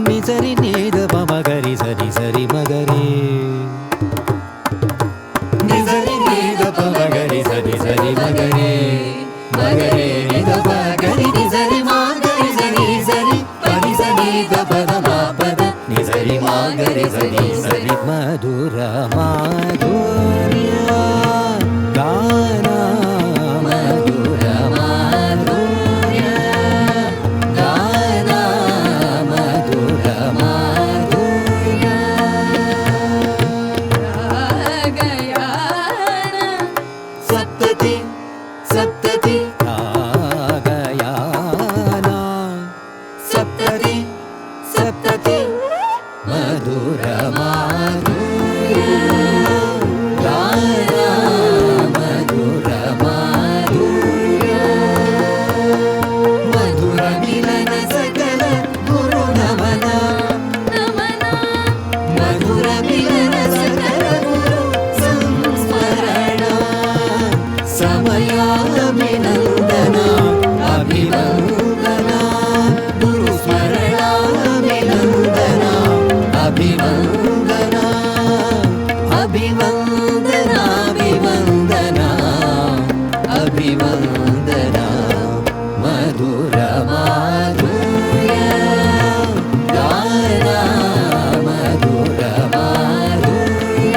ನಿಸರಿ ನೀದ ಮಗರಿ ಸರಿ ಸರಿ ಮಗರಿ ನಿಸರಿ ನೀದ ಮಗರಿ ಸರಿ ಸರಿ ಮಗರಿ ಮಗರಿ ನಿದ ಮಗರಿ ನಿಸರಿ ಮಗರಿ ಸರಿ ಸರಿ ಪರಿ ಸರಿ ದ ಪದ ಮಾಪದ ನಿಸರಿ ಮಗರಿ ಸರಿ ಸರಿ ಮಧುರ ಮಾಧುರ್ಯ ಗಾನ ಮಧುರ ಮಾಧುರ್ಯ ಗಾನ ಮಧುರ ಮಾಧುರ್ಯ ರಾಗಯಾನ ಸಪ್ತತಿ ಸಪ್ತತಿ ರಾಗಯಾನ ಸಪ್ತತಿ ಸಪ್ತತಿ ಮಧುರ ಮಾಧುರ್ಯ ಗಾನ ಮಧುರ ಮಾಧುರ್ಯ ಮಧುರ ಮಿಲನ ಸಕಲ ಗುರು ನಮನ ನಮನ ಮಧುರ ಮಿಲನ ಸಕಲ ಗುರು ಸಂಸ್ಮರಣ ಸಮಯಾಭಿನಂದನ ಅಭಿವಂದನ ಗುರು ಸ್ಮರಣಾಭಿನಂದನ ಅಭಿವಂದನ ಅಭಿವಂದನ ಅಭಿವಂದನ ಅಭಿವಂದನ ಮಧುರ ಮಾಧುರ್ಯ ಗಾನ ಮಧುರ ಮಾಧುರ್ಯ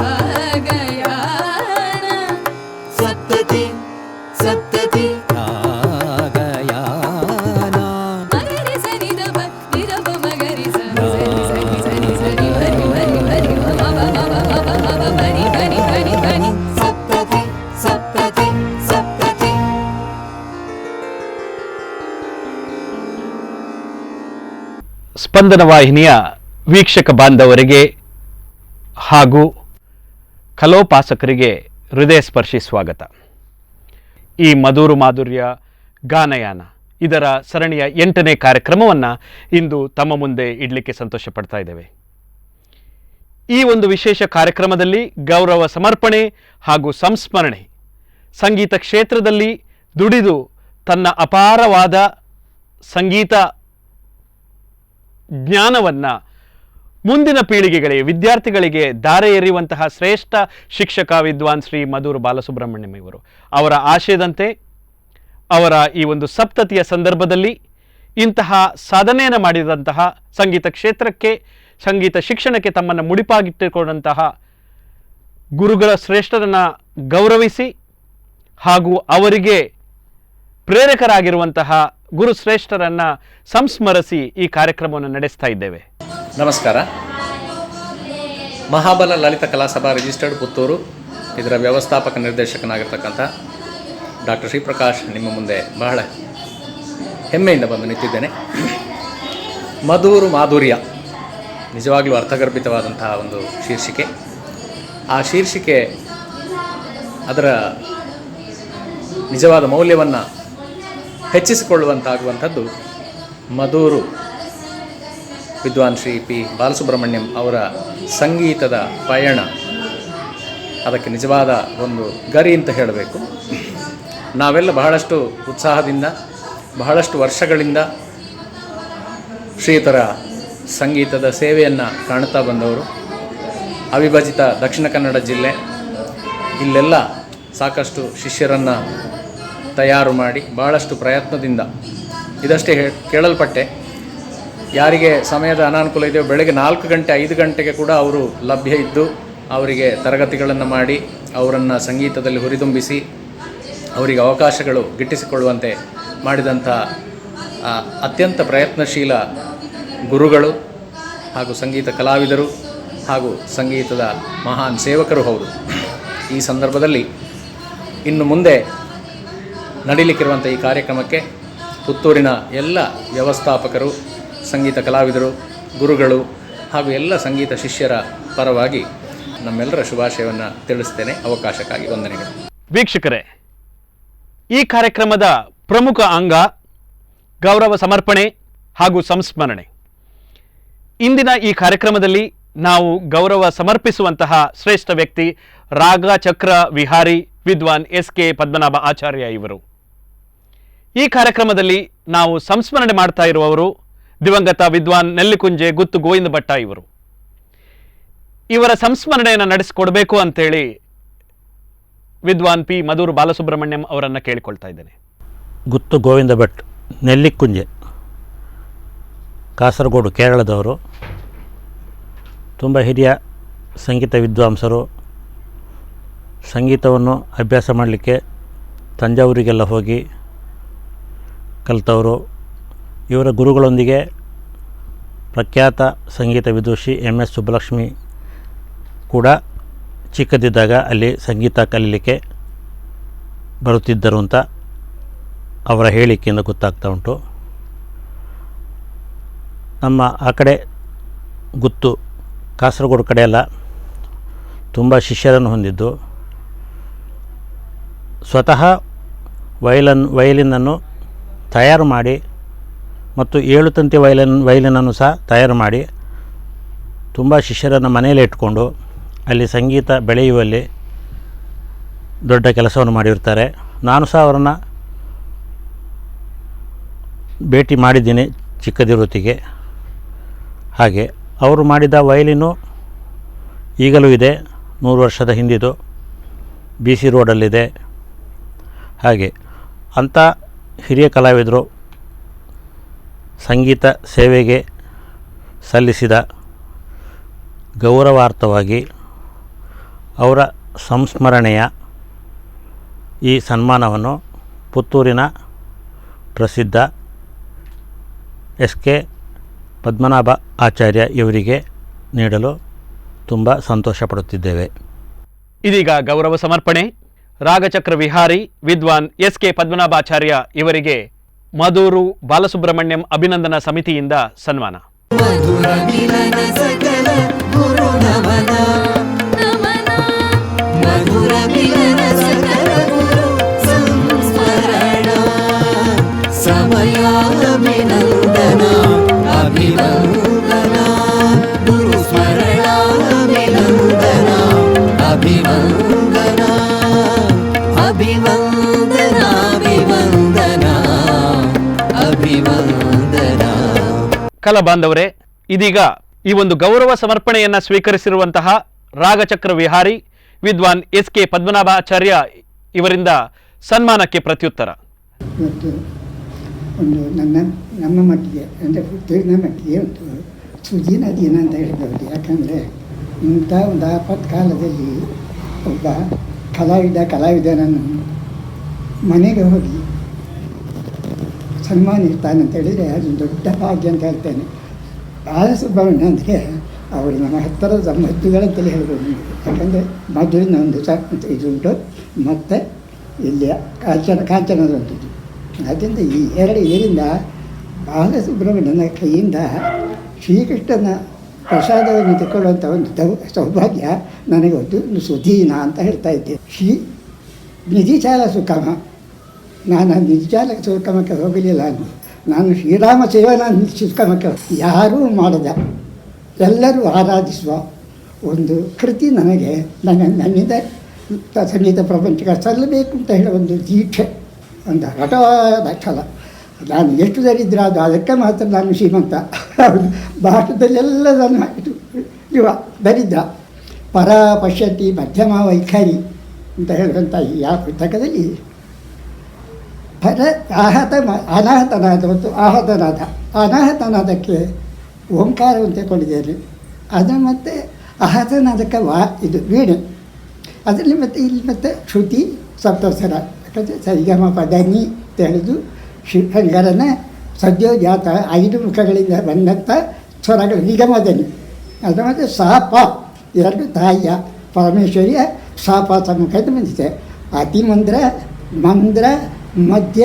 ರಾಗಯಾನ ಸಪ್ತತಿ ಸಪ್ತತಿ ರಾಗಯಾನ ಮಗರಿ ಸರಿ ದಬ ನಿರಬ ಮಗರಿ ಸರಿ ಸರಿ ಸರಿ ಸರಿ ಹರಿ ಹರಿ ಹರಿ ಮಮ ಮಮ ಮಮ ಮಮ ಹರಿ ಹರಿ ಹರಿ ಹರಿ ಸಪ್ತತಿ ಸಪ್ತತಿ ಸಪ್ತತಿ ಸ್ಪಂದನ ವಾಹಿನಿಯ ವೀಕ್ಷಕ ಬಾಂಧವರಿಗೆ ಹಾಗೂ ಕಲೋಪಾಸಕರಿಗೆ ಹೃದಯ ಸ್ಪರ್ಶಿ ಸ್ವಾಗತ. ಈ ಮಧುರ ಮಾಧುರ್ಯ ಗಾನಯಾನ ಇದರ ಸರಣಿಯ 8ನೇ ಕಾರ್ಯಕ್ರಮವನ್ನು ಇಂದು ತಮ್ಮ ಮುಂದೆ ಇಡಲಿಕ್ಕೆ ಸಂತೋಷ ಪಡ್ತಾ ಇದ್ದೇವೆ. ಈ ಒಂದು ವಿಶೇಷ ಕಾರ್ಯಕ್ರಮದಲ್ಲಿ ಗೌರವ ಸಮರ್ಪಣೆ ಹಾಗೂ ಸಂಸ್ಮರಣೆ, ಸಂಗೀತ ಕ್ಷೇತ್ರದಲ್ಲಿ ದುಡಿದು ತನ್ನ ಅಪಾರವಾದ ಸಂಗೀತ ಜ್ಞಾನವನ್ನು ಮುಂದಿನ ಪೀಳಿಗೆಗಳಿಗೆ ವಿದ್ಯಾರ್ಥಿಗಳಿಗೆ ದಾರೆ ಎರೆಯುವಂತಹ ಶ್ರೇಷ್ಠ ಶಿಕ್ಷಕ ವಿದ್ವಾನ್ ಶ್ರೀ ಮಧುರ ಬಾಲಸುಬ್ರಹ್ಮಣ್ಯಂ ಇವರು ಅವರ ಆಶಯದಂತೆ ಅವರ ಈ ಒಂದು ಸಪ್ತತಿಯ ಸಂದರ್ಭದಲ್ಲಿ ಇಂತಹ ಸಾಧನೆಯನ್ನು ಮಾಡಿದಂತಹ ಸಂಗೀತ ಕ್ಷೇತ್ರಕ್ಕೆ ಸಂಗೀತ ಶಿಕ್ಷಣಕ್ಕೆ ತಮ್ಮನ್ನು ಮುಡಿಪಾಗಿಟ್ಟುಕೊಂಡಂತಹ ಗುರುಗಳ ಶ್ರೇಷ್ಠರನ್ನು ಗೌರವಿಸಿ ಹಾಗೂ ಅವರಿಗೆ ಪ್ರೇರಕರಾಗಿರುವಂತಹ ಗುರು ಶ್ರೇಷ್ಠರನ್ನು ಸಂಸ್ಮರಿಸಿ ಈ ಕಾರ್ಯಕ್ರಮವನ್ನು ನಡೆಸ್ತಾ ಇದ್ದೇವೆ. ನಮಸ್ಕಾರ. ಮಹಾಬಲ ಲಲಿತ ಕಲಾಸಭಾ ರಿಜಿಸ್ಟರ್ಡ್ ಪುತ್ತೂರು ಇದರ ವ್ಯವಸ್ಥಾಪಕ ನಿರ್ದೇಶಕನಾಗಿರ್ತಕ್ಕಂಥ ಡಾಕ್ಟರ್ ಶ್ರೀಪ್ರಕಾಶ್ ನಿಮ್ಮ ಮುಂದೆ ಬಹಳ ಹೆಮ್ಮೆಯಿಂದ ಬಂದು ನಿಂತಿದ್ದೇನೆ. ಮಧುರ ಮಾಧುರ್ಯ ನಿಜವಾಗಲೂ ಅರ್ಥಗರ್ಭಿತವಾದಂತಹ ಒಂದು ಶೀರ್ಷಿಕೆ. ಆ ಶೀರ್ಷಿಕೆ ಅದರ ನಿಜವಾದ ಮೌಲ್ಯವನ್ನು ಹೆಚ್ಚಿಸಿಕೊಳ್ಳುವಂತಾಗುವಂಥದ್ದು ಮಧುರು ವಿದ್ವಾನ್ ಶ್ರೀ ಪಿ ಬಾಲಸುಬ್ರಹ್ಮಣ್ಯಂ ಅವರ ಸಂಗೀತದ ಪಯಣ. ಅದಕ್ಕೆ ನಿಜವಾದ ಒಂದು ಗರಿ ಅಂತ ಹೇಳಬೇಕು. ನಾವೆಲ್ಲ ಬಹಳಷ್ಟು ಉತ್ಸಾಹದಿಂದ ಬಹಳಷ್ಟು ವರ್ಷಗಳಿಂದ ಶ್ರೀಯುತರ ಸಂಗೀತದ ಸೇವೆಯನ್ನು ಕಾಣುತ್ತಾ ಬಂದವರು. ಅವಿಭಜಿತ ದಕ್ಷಿಣ ಕನ್ನಡ ಜಿಲ್ಲೆ ಇಲ್ಲೆಲ್ಲ ಸಾಕಷ್ಟು ಶಿಷ್ಯರನ್ನು ತಯಾರು ಮಾಡಿ ಬಹಳಷ್ಟು ಪ್ರಯತ್ನದಿಂದ ಇದಷ್ಟೇ ಕೇಳಲ್ಪಟ್ಟೆ. ಯಾರಿಗೆ ಸಮಯದ ಅನಾನುಕೂಲ ಇದೆಯೋ ಬೆಳಗ್ಗೆ 4 ಗಂಟೆ 5 ಗಂಟೆಗೆ ಕೂಡ ಅವರು ಲಭ್ಯ ಇದ್ದು ಅವರಿಗೆ ತರಗತಿಗಳನ್ನು ಮಾಡಿ ಅವರನ್ನು ಸಂಗೀತದಲ್ಲಿ ಹುರಿದುಂಬಿಸಿ ಅವರಿಗೆ ಅವಕಾಶಗಳು ಗಿಟ್ಟಿಸಿಕೊಳ್ಳುವಂತೆ ಮಾಡಿದಂಥ ಅತ್ಯಂತ ಪ್ರಯತ್ನಶೀಲ ಗುರುಗಳು ಹಾಗೂ ಸಂಗೀತ ಕಲಾವಿದರು ಹಾಗೂ ಸಂಗೀತದ ಮಹಾನ್ ಸೇವಕರು ಹೌದು. ಈ ಸಂದರ್ಭದಲ್ಲಿ ಇನ್ನು ಮುಂದೆ ನಡೀಲಿಕ್ಕಿರುವಂಥ ಈ ಕಾರ್ಯಕ್ರಮಕ್ಕೆ ಪುತ್ತೂರಿನ ಎಲ್ಲ ವ್ಯವಸ್ಥಾಪಕರು, ಸಂಗೀತ ಕಲಾವಿದರು, ಗುರುಗಳು ಹಾಗೂ ಎಲ್ಲ ಸಂಗೀತ ಶಿಷ್ಯರ ಪರವಾಗಿ ನಮ್ಮೆಲ್ಲರ ಶುಭಾಶಯವನ್ನು ತಿಳಿಸ್ತೇನೆ. ಅವಕಾಶಕ್ಕಾಗಿ ವಂದನೆಗಳು. ವೀಕ್ಷಕರೇ, ಈ ಕಾರ್ಯಕ್ರಮದ ಪ್ರಮುಖ ಅಂಗ ಗೌರವ ಸಮರ್ಪಣೆ ಹಾಗೂ ಸಂಸ್ಮರಣೆ. ಇಂದಿನ ಈ ಕಾರ್ಯಕ್ರಮದಲ್ಲಿ ನಾವು ಗೌರವ ಸಮರ್ಪಿಸುವಂತಹ ಶ್ರೇಷ್ಠ ವ್ಯಕ್ತಿ ರಾಗ ಚಕ್ರ ವಿಹಾರಿ ವಿದ್ವಾನ್ ಎಸ್ ಕೆ ಪದ್ಮನಾಭ ಆಚಾರ್ಯ ಇವರು. ಈ ಕಾರ್ಯಕ್ರಮದಲ್ಲಿ ನಾವು ಸಂಸ್ಮರಣೆ ಮಾಡ್ತಾ ಇರುವವರು ದಿವಂಗತ ವಿದ್ವಾನ್ ನೆಲ್ಲಿಕುಂಜೆ ಗುತ್ತು ಗೋವಿಂದ ಭಟ್ಟ ಇವರು. ಇವರ ಸಂಸ್ಮರಣೆಯನ್ನು ನಡೆಸಿಕೊಡ್ಬೇಕು ಅಂತೇಳಿ ವಿದ್ವಾನ್ ಪಿ ಮಧುರು ಬಾಲಸುಬ್ರಹ್ಮಣ್ಯಂ ಅವರನ್ನು ಕೇಳಿಕೊಳ್ತಾ ಇದ್ದೇನೆ. ಗುತ್ತು ಗೋವಿಂದ ಭಟ್, ನೆಲ್ಲಿಕುಂಜೆ, ಕಾಸರಗೋಡು, ಕೇರಳದವರು. ತುಂಬ ಹಿರಿಯ ಸಂಗೀತ ವಿದ್ವಾಂಸರು. ಸಂಗೀತವನ್ನು ಅಭ್ಯಾಸ ಮಾಡಲಿಕ್ಕೆ ತಂಜಾವೂರಿಗೆಲ್ಲ ಹೋಗಿ ಕಲಿತವರು. ಇವರ ಗುರುಗಳೊಂದಿಗೆ ಪ್ರಖ್ಯಾತ ಸಂಗೀತ ವಿದೂಷಿ MS ಸುಬ್ಬಲಕ್ಷ್ಮಿ ಕೂಡ ಚಿಕ್ಕದಿದ್ದಾಗ ಅಲ್ಲಿ ಸಂಗೀತ ಕಲೀಲಿಕ್ಕೆ ಬರುತ್ತಿದ್ದರು ಅಂತ ಅವರ ಹೇಳಿಕೆಯಿಂದ ಗೊತ್ತಾಗ್ತಾ ಉಂಟು. ನಮ್ಮ ಆ ಕಡೆ ಗುತ್ತು ಕಾಸರಗೋಡು ಕಡೆ ಎಲ್ಲ ತುಂಬ ಶಿಷ್ಯರನ್ನು ಹೊಂದಿದ್ದು, ಸ್ವತಃ ವಯಲಿನನ್ನು ತಯಾರು ಮಾಡಿ ಮತ್ತು 7 ತಂತಿ ವಯಲಿನನ್ನು ಸಹ ತಯಾರು ಮಾಡಿ ತುಂಬ ಶಿಷ್ಯರನ್ನು ಮನೆಯಲ್ಲೇ ಇಟ್ಕೊಂಡು ಅಲ್ಲಿ ಸಂಗೀತ ಬೆಳೆಯುವಲ್ಲಿ ದೊಡ್ಡ ಕೆಲಸವನ್ನು ಮಾಡಿರ್ತಾರೆ. ನಾನು ಸಹ ಅವರನ್ನು ಭೇಟಿ ಮಾಡಿದ್ದೀನಿ ಚಿಕ್ಕದಿರುತ್ತಿಗೆ. ಹಾಗೆ ಅವರು ಮಾಡಿದ ವಯಲಿನು ಈಗಲೂ ಇದೆ, 100 ವರ್ಷದ ಹಿಂದಿದು, BC ರೋಡಲ್ಲಿದೆ. ಹಾಗೆ ಅಂಥ ಹಿರಿಯ ಕಲಾವಿದರು ಸಂಗೀತ ಸೇವೆಗೆ ಸಲ್ಲಿಸಿದ ಗೌರವಾರ್ಥವಾಗಿ ಅವರ ಸಂಸ್ಮರಣೆಯ ಈ ಸನ್ಮಾನವನ್ನು ಪುತ್ತೂರಿನ ಪ್ರಸಿದ್ಧ SK ಪದ್ಮನಾಭ ಆಚಾರ್ಯ ಇವರಿಗೆ ನೀಡಲು ತುಂಬ ಸಂತೋಷಪಡುತ್ತಿದ್ದೇವೆ. ಇದೀಗ ಗೌರವ ಸಮರ್ಪಣೆ. ರಾಗಚಕ್ರ ವಿಹಾರಿ ವಿದ್ವಾನ್ SK ಪದ್ಮನಾಭಾಚಾರ್ಯ ಇವರಿಗೆ ಮಧುರು ಬಾಲಸುಬ್ರಹ್ಮಣ್ಯಂ ಅಭಿನಂದನಾ ಸಮಿತಿಯಿಂದ ಸನ್ಮಾನ. ಮಧುರ ಮಿಲನ ಸಕಲ ಗುರು ನಮನ, ಮಧುರ ಮಿಲನ ಸಕಲ ಗುರು ಸಂಸ್ಮರಣ, ಸಮಯಾಭಿನಂದನ ಅಭಿವಂದನ, ಗುರು ಸ್ಮರಣಾಭಿನಂದನ ಅಭಿವಂದನ, ಅಭಿವಂದನ ಅಭಿವಂದನ ಅಭಿವಂದನ. ಕಲಾ ಬಾಂಧವರೇ, ಇದೀಗ ಈ ಒಂದು ಗೌರವ ಸಮರ್ಪಣೆಯನ್ನು ಸ್ವೀಕರಿಸಿರುವಂತಹ ರಾಗಚಕ್ರ ವಿಹಾರಿ ವಿದ್ವಾನ್ SK ಪದ್ಮನಾಭಾಚಾರ್ಯ ಇವರಿಂದ ಸನ್ಮಾನಕ್ಕೆ ಪ್ರತ್ಯುತ್ತರ. ಇವತ್ತು ಒಂದು ನಮ್ಮ ಮಟ್ಟಿಗೆ ಅಂದರೆ ಪುತ್ತೂರಿನ ಮಟ್ಟಿಗೆ ಒಂದು ಸುದಿನ ದಿನ ಅಂತ ಹೇಳ್ಬೋದು. ಯಾಕಂದರೆ ಇಂಥ ಒಂದು ಆಪತ್ಕಾಲದಲ್ಲಿ ಒಬ್ಬ ಕಲಾವಿದನನ್ನು ಮನೆಗೆ ಹೋಗಿ ಸನ್ಮಾನಿಸ್ತಾನಂತ ಹೇಳಿದರೆ ಅದೊಂದು ದೊಡ್ಡ ಭಾಗ್ಯ ಅಂತ ಹೇಳ್ತೇನೆ. ಬಾಲಸುಬ್ರಹ್ಮಣ್ಯ ಅಂದರೆ ಅವರು ನಮ್ಮ ಹತ್ತಿರದ ಸಂಬಂಧಿಗಳಂತಲೇ ಹೇಳ್ಬೋದು. ಯಾಕಂದರೆ ಮದುವಿನ ಒಂದು ಇದುಂಟು ಮತ್ತು ಇಲ್ಲಿಯ ಕಾಂಚನದೊಂದು. ಅದರಿಂದ ಈ ಇದರಿಂದ ಬಾಲಸುಬ್ರಹ್ಮಣ್ಯನ ಕೈಯಿಂದ ಶ್ರೀಕೃಷ್ಣನ ಪ್ರಸಾದವನ್ನು ತಗೊಳ್ಳುವಂಥ ಒಂದು ಸೌಭಾಗ್ಯ ನನಗೆ ಒಂದು ಸುದೀನ ಅಂತ ಹೇಳ್ತಾ ಇದ್ದೆ. ನಿಧಿಚಾಲ ಸುಖಮ, ನಾನು ನಿಧಿಚಾಲ ಸುಖಮಕ್ಕೆ ಹೋಗಲಿಲ್ಲ. ನಾನು ಶ್ರೀರಾಮ ಸೇವನ ಸುಖಮಕ್ಕೆ ಯಾರೂ ಮಾಡದ, ಎಲ್ಲರೂ ಆರಾಧಿಸುವ ಒಂದು ಕೃತಿ ನನ್ನಿಂದ ಸಂಗೀತ ಪ್ರಪಂಚಕ್ಕೆ ಸಲ್ಲಬೇಕು ಅಂತ ಹೇಳೋ ಒಂದು ದೀಕ್ಷೆ, ಒಂದು ಹಠವಾದ ಛಲ. ನಾನು ಎಷ್ಟು ದರಿದ್ರ ಅದು ಅದಕ್ಕೆ ಮಾತ್ರ ನಾನು ಶ್ರೀಮಂತ. ಭಾರತದಲ್ಲೆಲ್ಲ ನನ್ನ ದರಿದ್ರ. ಪರ ಪಶ್ಯತಿ ಮಧ್ಯಮ ವೈಖರಿ ಅಂತ ಹೇಳುವಂಥ ಈ ಆ ಪುಸ್ತಕದಲ್ಲಿ ಅನಾಹತನಾದ ಮತ್ತು ಆಹತನಾದ. ಅನಾಹತನಾದಕ್ಕೆ ಓಂಕಾರವನ್ನು ತಗೊಂಡಿದ್ದೇನೆ. ಅದು ಮತ್ತು ಆಹತನಾದಕ್ಕೆ ಇದು ವೀಣೆ. ಅದರಲ್ಲಿ ಮತ್ತು ಇಲ್ಲಿ ಮತ್ತು ಶ್ರುತಿ ಸಪ್ತಸ್ವರ, ಯಾಕಂದರೆ ಸರಿಗಮ ಪದನಿ ಅಂತ ಹೇಳಿದು ಶ್ರೀಹರಿಹರನ ಸದ್ಯೋಜಾತ 5 ಮುಖಗಳಿಂದ ಬಂದಂಥ ಸ್ವರಗಳು ನಿಗಮದನಿ. ಅದು ಮತ್ತು ಸಾಪ 2 ತಾಯಿಯ ಪರಮೇಶ್ವರಿಯ ಸಾಪ ಸಮ್ಮುಖದ ಬಂದಿದೆ. ಅತಿಮಂದ್ರ, ಮಂದ್ರ, ಮಧ್ಯ,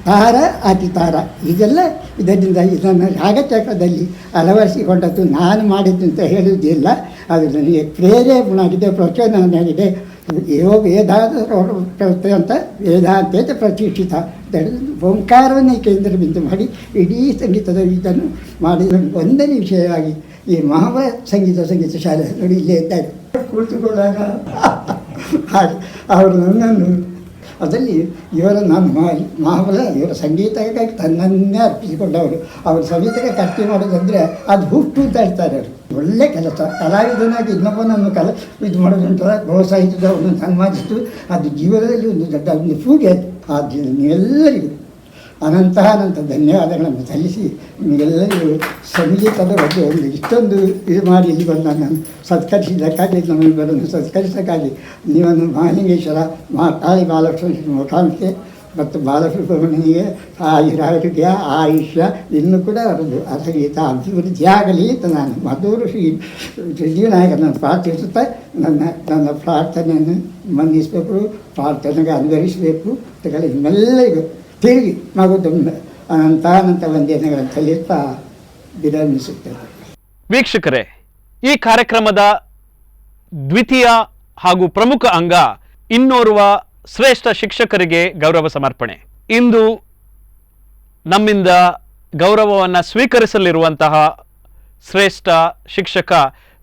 ತಾರ, ಅತಿತಾರ ಇದರಿಂದ ಇದನ್ನು ರಾಗಚಕ್ರದಲ್ಲಿ ಅಳವಡಿಸಿಕೊಂಡದ್ದು ನಾನು ಮಾಡಿದ್ದು ಅಂತ ಹೇಳುವುದಿಲ್ಲ. ಅದು ನನಗೆ ಪ್ರೇರೇಪಣಾಗಿದೆ, ಪ್ರಚೋದನೆಯಾಗಿದೆ. ವೇದಾಂತ ಅಂತ ವೇದಾಂತ ಪ್ರತಿಷ್ಠಿತ ಅಂತ ಹೇಳಿದ್ರು. ಓಂಕಾರವನ್ನೇ ಕೇಂದ್ರ ಬಿಂದು ಮಾಡಿ ಇಡೀ ಸಂಗೀತದ ಇದನ್ನು ಮಾಡಿದ ಒಂದನೇ ವಿಷಯವಾಗಿ ಈ ಮಹಾಭಾರತ ಸಂಗೀತ ಶಾಲೆ ನೋಡಿ ಇಲ್ಲೇ ಇದ್ದಾರೆ. ಕುಳಿತುಕೊಳ್ಳಾಗ ಹಾಗೆ ಅವರು ನನ್ನನ್ನು ಅದರಲ್ಲಿ ನಾನು ಮಹಾಬಲ ಇವರ ಸಂಗೀತಕ್ಕಾಗಿ ತನ್ನನ್ನೇ ಅರ್ಪಿಸಿಕೊಂಡವರು. ಅವರು ಸಂಗೀತಕ್ಕೆ ಖರ್ಚು ಮಾಡೋದಂದರೆ ಅದು ಹುಟ್ಟು ಅಂತ ಹೇಳ್ತಾರೆ ಅವರು. ಒಳ್ಳೆ ಕೆಲಸ ಕಲಾವಿದನಾಗಿ ಇನ್ನೊಬ್ಬನನ್ನು ಇದು ಮಾಡೋದಂತ ಪ್ರೋತ್ಸಾಹಿಸಿದ ಒಂದು ಸನ್ಮಾನಿಸಿತು. ಅದು ಜೀವನದಲ್ಲಿ ಒಂದು ದೊಡ್ಡ ಒಂದು ಪೂಜೆ ಆಯಿತು. ಆ ಎಲ್ಲರಿಗೂ ಅನಂತ ಧನ್ಯವಾದಗಳನ್ನು ಸಲ್ಲಿಸಿ ನಿಮಗೆಲ್ಲರಿಗೂ ಸಂಗೀತದ ಬಗ್ಗೆ ಒಂದು ಇಷ್ಟೊಂದು ಇದು ಮಾಡಿ ಇಲ್ಲಿ ಬಂದು ನನ್ನನ್ನು ಸತ್ಕರಿಸಿದ್ದಕ್ಕಾಗಿ ನಮ್ಮಿಬ್ಬರನ್ನು ಸತ್ಕರಿಸೋಕ್ಕಾಗಿ ನೀವನ್ನು ಮಹಾಲಿಂಗೇಶ್ವರ ಕಾಳಿ ಬಾಲಕೃಷ್ಣ ಮುಖಾಂತರ ಮತ್ತು ಬಾಲಸುಬ್ರಹ್ಮಣ್ಯನಿಗೆ ಆಯುರಾರೋಗ್ಯ ಆಯುಷ್ಯ ಇನ್ನೂ ಕೂಡ ಅವರದ್ದು ಆ ಸಂಗೀತ ಅಭಿವೃದ್ಧಿ ಆಗಲಿ ಅಂತ ನಾನು ಮಧುರು ಸಿದ್ಧಿವಿನಾಯಕನನ್ನು ಪ್ರಾರ್ಥಿಸುತ್ತಾ ನನ್ನ ಪ್ರಾರ್ಥನೆಯನ್ನು ಮನ್ನಿಸಬೇಕು, ಪ್ರಾರ್ಥನೆಗೆ ಅನುಗರಿಸಬೇಕು ಅಂತ ನಿಮ್ಮೆಲ್ಲರಿಗೂ ತಿರುಗಿ ಮಗುದೊಮ್ಮೆ ಅನಂತ ವಂದನೆಗಳನ್ನು ಸಲ್ಲಿಸ್ತಾ ವಿರಮಿಸುತ್ತೇನೆ. ವೀಕ್ಷಕರೇ, ಈ ಕಾರ್ಯಕ್ರಮದ ದ್ವಿತೀಯ ಹಾಗೂ ಪ್ರಮುಖ ಅಂಗ ಇನ್ನೋರ್ವ ಶ್ರೇಷ್ಠ ಶಿಕ್ಷಕರಿಗೆ ಗೌರವ ಸಮರ್ಪಣೆ. ಇಂದು ನಮ್ಮಿಂದ ಗೌರವವನ್ನು ಸ್ವೀಕರಿಸಲಿರುವಂತಹ ಶ್ರೇಷ್ಠ ಶಿಕ್ಷಕ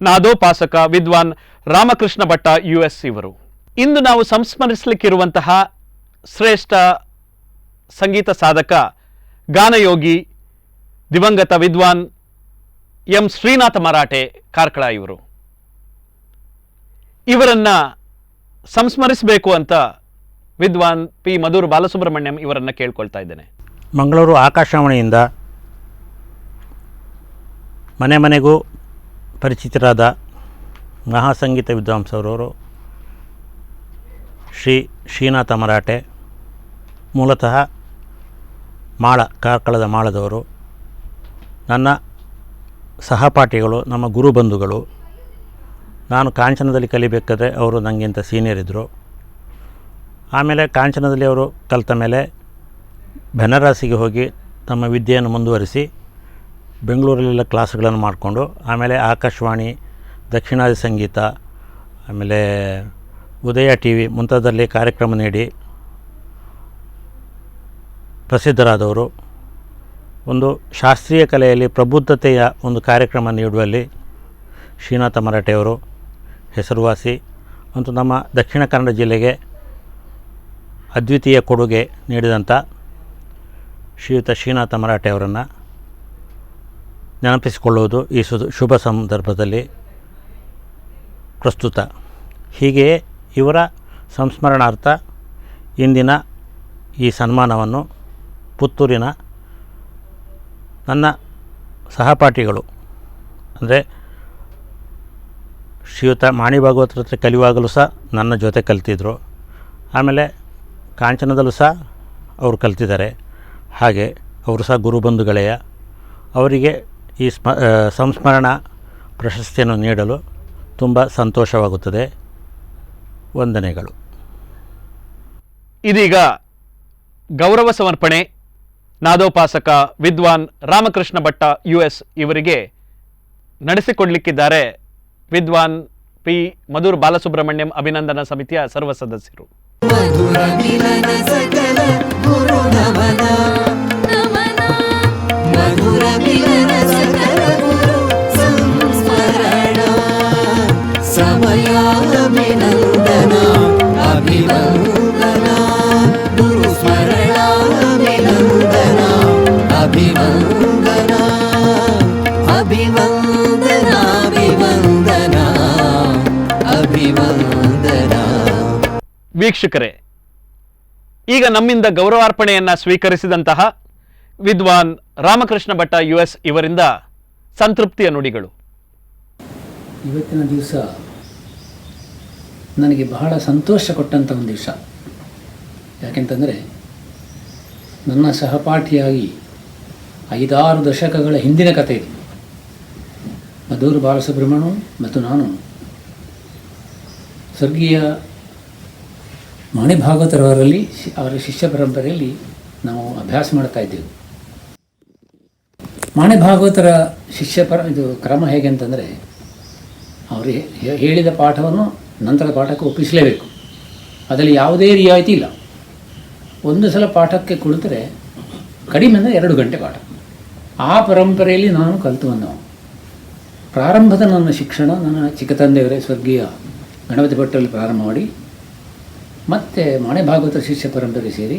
ನಾದೋಪಾಸಕ ವಿದ್ವಾನ್ ರಾಮಕೃಷ್ಣ ಭಟ್ಟ US ಇವರು. ಇಂದು ನಾವು ಸಂಸ್ಮರಿಸಲಿಕ್ಕಿರುವಂತಹ ಶ್ರೇಷ್ಠ ಸಂಗೀತ ಸಾಧಕ ಗಾನಯೋಗಿ ದಿವಂಗತ ವಿದ್ವಾನ್ ಎಂ ಶ್ರೀನಾಥ ಮರಾಠೆ ಕಾರ್ಕಳ ಇವರು. ಇವರನ್ನ ಸಂಸ್ಮರಿಸಬೇಕು ಅಂತ ವಿದ್ವಾನ್ ಪಿ ಮಧುರ್ ಬಾಲಸುಬ್ರಹ್ಮಣ್ಯಂ ಇವರನ್ನ ಕೇಳ್ಕೊಳ್ತಾ ಇದ್ದೇನೆ. ಮಂಗಳೂರು ಆಕಾಶವಾಣಿಯಿಂದ ಮನೆ ಮನೆಗೂ ಪರಿಚಿತರಾದ ಮಹಾಸಂಗೀತ ವಿದ್ವಾಂಸರವರು ಶ್ರೀನಾಥ ಮರಾಠೆ, ಮೂಲತಃ ಕಾರ್ಕಳದ ಮಾಳದವರು. ನನ್ನ ಸಹಪಾಠಿಗಳು, ನಮ್ಮ ಗುರುಬಂಧುಗಳು. ನಾನು ಕಾಂಚನದಲ್ಲಿ ಕಲಿಬೇಕಾದ್ರೆ ಅವರು ನನಗಿಂತ ಸೀನಿಯರ್ ಇದ್ದರು. ಆಮೇಲೆ ಕಾಂಚನದಲ್ಲಿ ಅವರು ಕಲಿತ ಮೇಲೆ ಬೆನಾರಸ್ಸಿಗೆ ಹೋಗಿ ತಮ್ಮ ವಿದ್ಯೆಯನ್ನು ಮುಂದುವರಿಸಿ ಬೆಂಗಳೂರಲ್ಲೆಲ್ಲ ಕ್ಲಾಸ್ಗಳನ್ನು ಮಾಡಿಕೊಂಡು ಆಮೇಲೆ ಆಕಾಶವಾಣಿ, ದಕ್ಷಿಣಾದಿ ಸಂಗೀತ, ಆಮೇಲೆ ಉದಯ TV ಮುಂತಾದಲ್ಲಿ ಕಾರ್ಯಕ್ರಮ ನೀಡಿ ಪ್ರಸಿದ್ಧರಾದವರು. ಒಂದು ಶಾಸ್ತ್ರೀಯ ಕಲೆಯಲ್ಲಿ ಪ್ರಬುದ್ಧತೆಯ ಒಂದು ಕಾರ್ಯಕ್ರಮ ನೀಡುವಲ್ಲಿ ಶ್ರೀನಾಥ ಮರಾಠೆಯವರು ಹೆಸರುವಾಸಿ. ಮತ್ತು ನಮ್ಮ ದಕ್ಷಿಣ ಕನ್ನಡ ಜಿಲ್ಲೆಗೆ ಅದ್ವಿತೀಯ ಕೊಡುಗೆ ನೀಡಿದಂಥ ಶ್ರೀಯುತ ಶ್ರೀನಾಥ ಮರಾಠೆಯವರನ್ನು ನೆನಪಿಸಿಕೊಳ್ಳುವುದು ಈ ಶುಭ ಸಂದರ್ಭದಲ್ಲಿ ಪ್ರಸ್ತುತ. ಹೀಗೆಯೇ ಇವರ ಸಂಸ್ಮರಣಾರ್ಥ ಇಂದಿನ ಈ ಸನ್ಮಾನವನ್ನು ಪುತ್ತೂರಿನ ನನ್ನ ಸಹಪಾಠಿಗಳು, ಅಂದರೆ ಶ್ರೀಯುತ ಮಾಣಿ ಭಾಗವತರ ಹತ್ರ ಕಲಿಯುವಾಗಲೂ ಸಹ ನನ್ನ ಜೊತೆ ಕಲಿತಿದ್ರು. ಆಮೇಲೆ ಕಾಂಚನದಲ್ಲೂ ಸಹ ಅವರು ಕಲಿತಿದ್ದಾರೆ. ಹಾಗೆ ಅವರು ಸಹ ಗುರುಬಂಧುಗಳೆಯ. ಅವರಿಗೆ ಈ ಸಂಸ್ಮರಣಾ ಪ್ರಶಸ್ತಿಯನ್ನು ನೀಡಲು ತುಂಬ ಸಂತೋಷವಾಗುತ್ತದೆ. ವಂದನೆಗಳು. ಇದೀಗ ಗೌರವ ಸಮರ್ಪಣೆ ನಾದೋಪಾಸಕ ವಿದ್ವಾನ್ ರಾಮಕೃಷ್ಣ ಭಟ್ಟ US ಇವರಿಗೆ ನಡೆಸಿಕೊಡಲಿಕ್ಕಿದ್ದಾರೆ ವಿದ್ವಾನ್ ಪಿ ಮಧುರ್ ಬಾಲಸುಬ್ರಹ್ಮಣ್ಯಂ ಅಭಿನಂದನಾ ಸಮಿತಿಯ ಸರ್ವ ಸದಸ್ಯರು. ಮಧುರ ಮಿಲನ ಸಕಲ ಗುರು ನಮನ ನಮನ, ಮಧುರ ಮಿಲನ ಸಕಲ ಗುರು ಸಂಸ್ಮರಣ, ಸಮಯ ಅಭಿನಂದನ ಅಭಿವಂದನ, ಗುರು ಸ್ಮರಣ ಅಭಿನಂದನ ಅಭಿವಂದನ, ಅಭಿವಂದನ ಅಭಿವಂದನ ಅಭಿವಂದನ. ವೀಕ್ಷಕರೇ, ಈಗ ನಮ್ಮಿಂದ ಗೌರವಾರ್ಪಣೆಯನ್ನ ಸ್ವೀಕರಿಸಿದಂತಹ ವಿದ್ವಾನ್ ರಾಮಕೃಷ್ಣ ಭಟ್ಟ US ಇವರಿಂದ ಸಂತೃಪ್ತಿಯ ನುಡಿಗಳು. ಇವತ್ತಿನ ದಿವಸ ನನಗೆ ಬಹಳ ಸಂತೋಷ ಕೊಟ್ಟಂಥ ಒಂದು ದಿವಸ. ಯಾಕೆಂತಂದರೆ ನನ್ನ ಸಹಪಾಠಿಯಾಗಿ 5-6 ದಶಕಗಳ ಹಿಂದಿನ ಕಥೆ ಇದು. ಮಧುರ್ ಬಾಲಸುಬ್ರಹ್ಮಣ್ಯಂ ಮತ್ತು ನಾನು ಸ್ವರ್ಗೀಯ ಮಾಣಿ ಭಾಗವತರವರಲ್ಲಿ ಅವರ ಶಿಷ್ಯ ಪರಂಪರೆಯಲ್ಲಿ ನಾವು ಅಭ್ಯಾಸ ಮಾಡ್ತಾ ಇದ್ದೆವು. ಮಾಣಿ ಭಾಗವತರ ಇದು ಕ್ರಮ ಹೇಗೆ ಅಂತಂದರೆ, ಅವರು ಹೇಳಿದ ಪಾಠವನ್ನು ನಂತರದ ಪಾಠಕ್ಕೆ ಒಪ್ಪಿಸಲೇಬೇಕು. ಅದರಲ್ಲಿ ಯಾವುದೇ ರಿಯಾಯಿತಿ ಇಲ್ಲ. ಒಂದು ಸಲ ಪಾಠಕ್ಕೆ ಕುಳಿತರೆ ಕಡಿಮೆ ಅಂದರೆ 2 ಗಂಟೆ ಪಾಠ. ಆ ಪರಂಪರೆಯಲ್ಲಿ ನಾನು ಕಲಿತು ಬಂದವ. ಪ್ರಾರಂಭದ ನನ್ನ ಶಿಕ್ಷಣ ನನ್ನ ಚಿಕ್ಕ ತಂದೆಯವರೇ ಸ್ವರ್ಗೀಯ ಗಣಪತಿ ಭಟ್ಟರಲ್ಲಿ ಪ್ರಾರಂಭ ಮಾಡಿ ಮತ್ತು ಮಾಣೆ ಭಾಗವತರ ಶಿಷ್ಯ ಪರಂಪರೆ ಸೇರಿ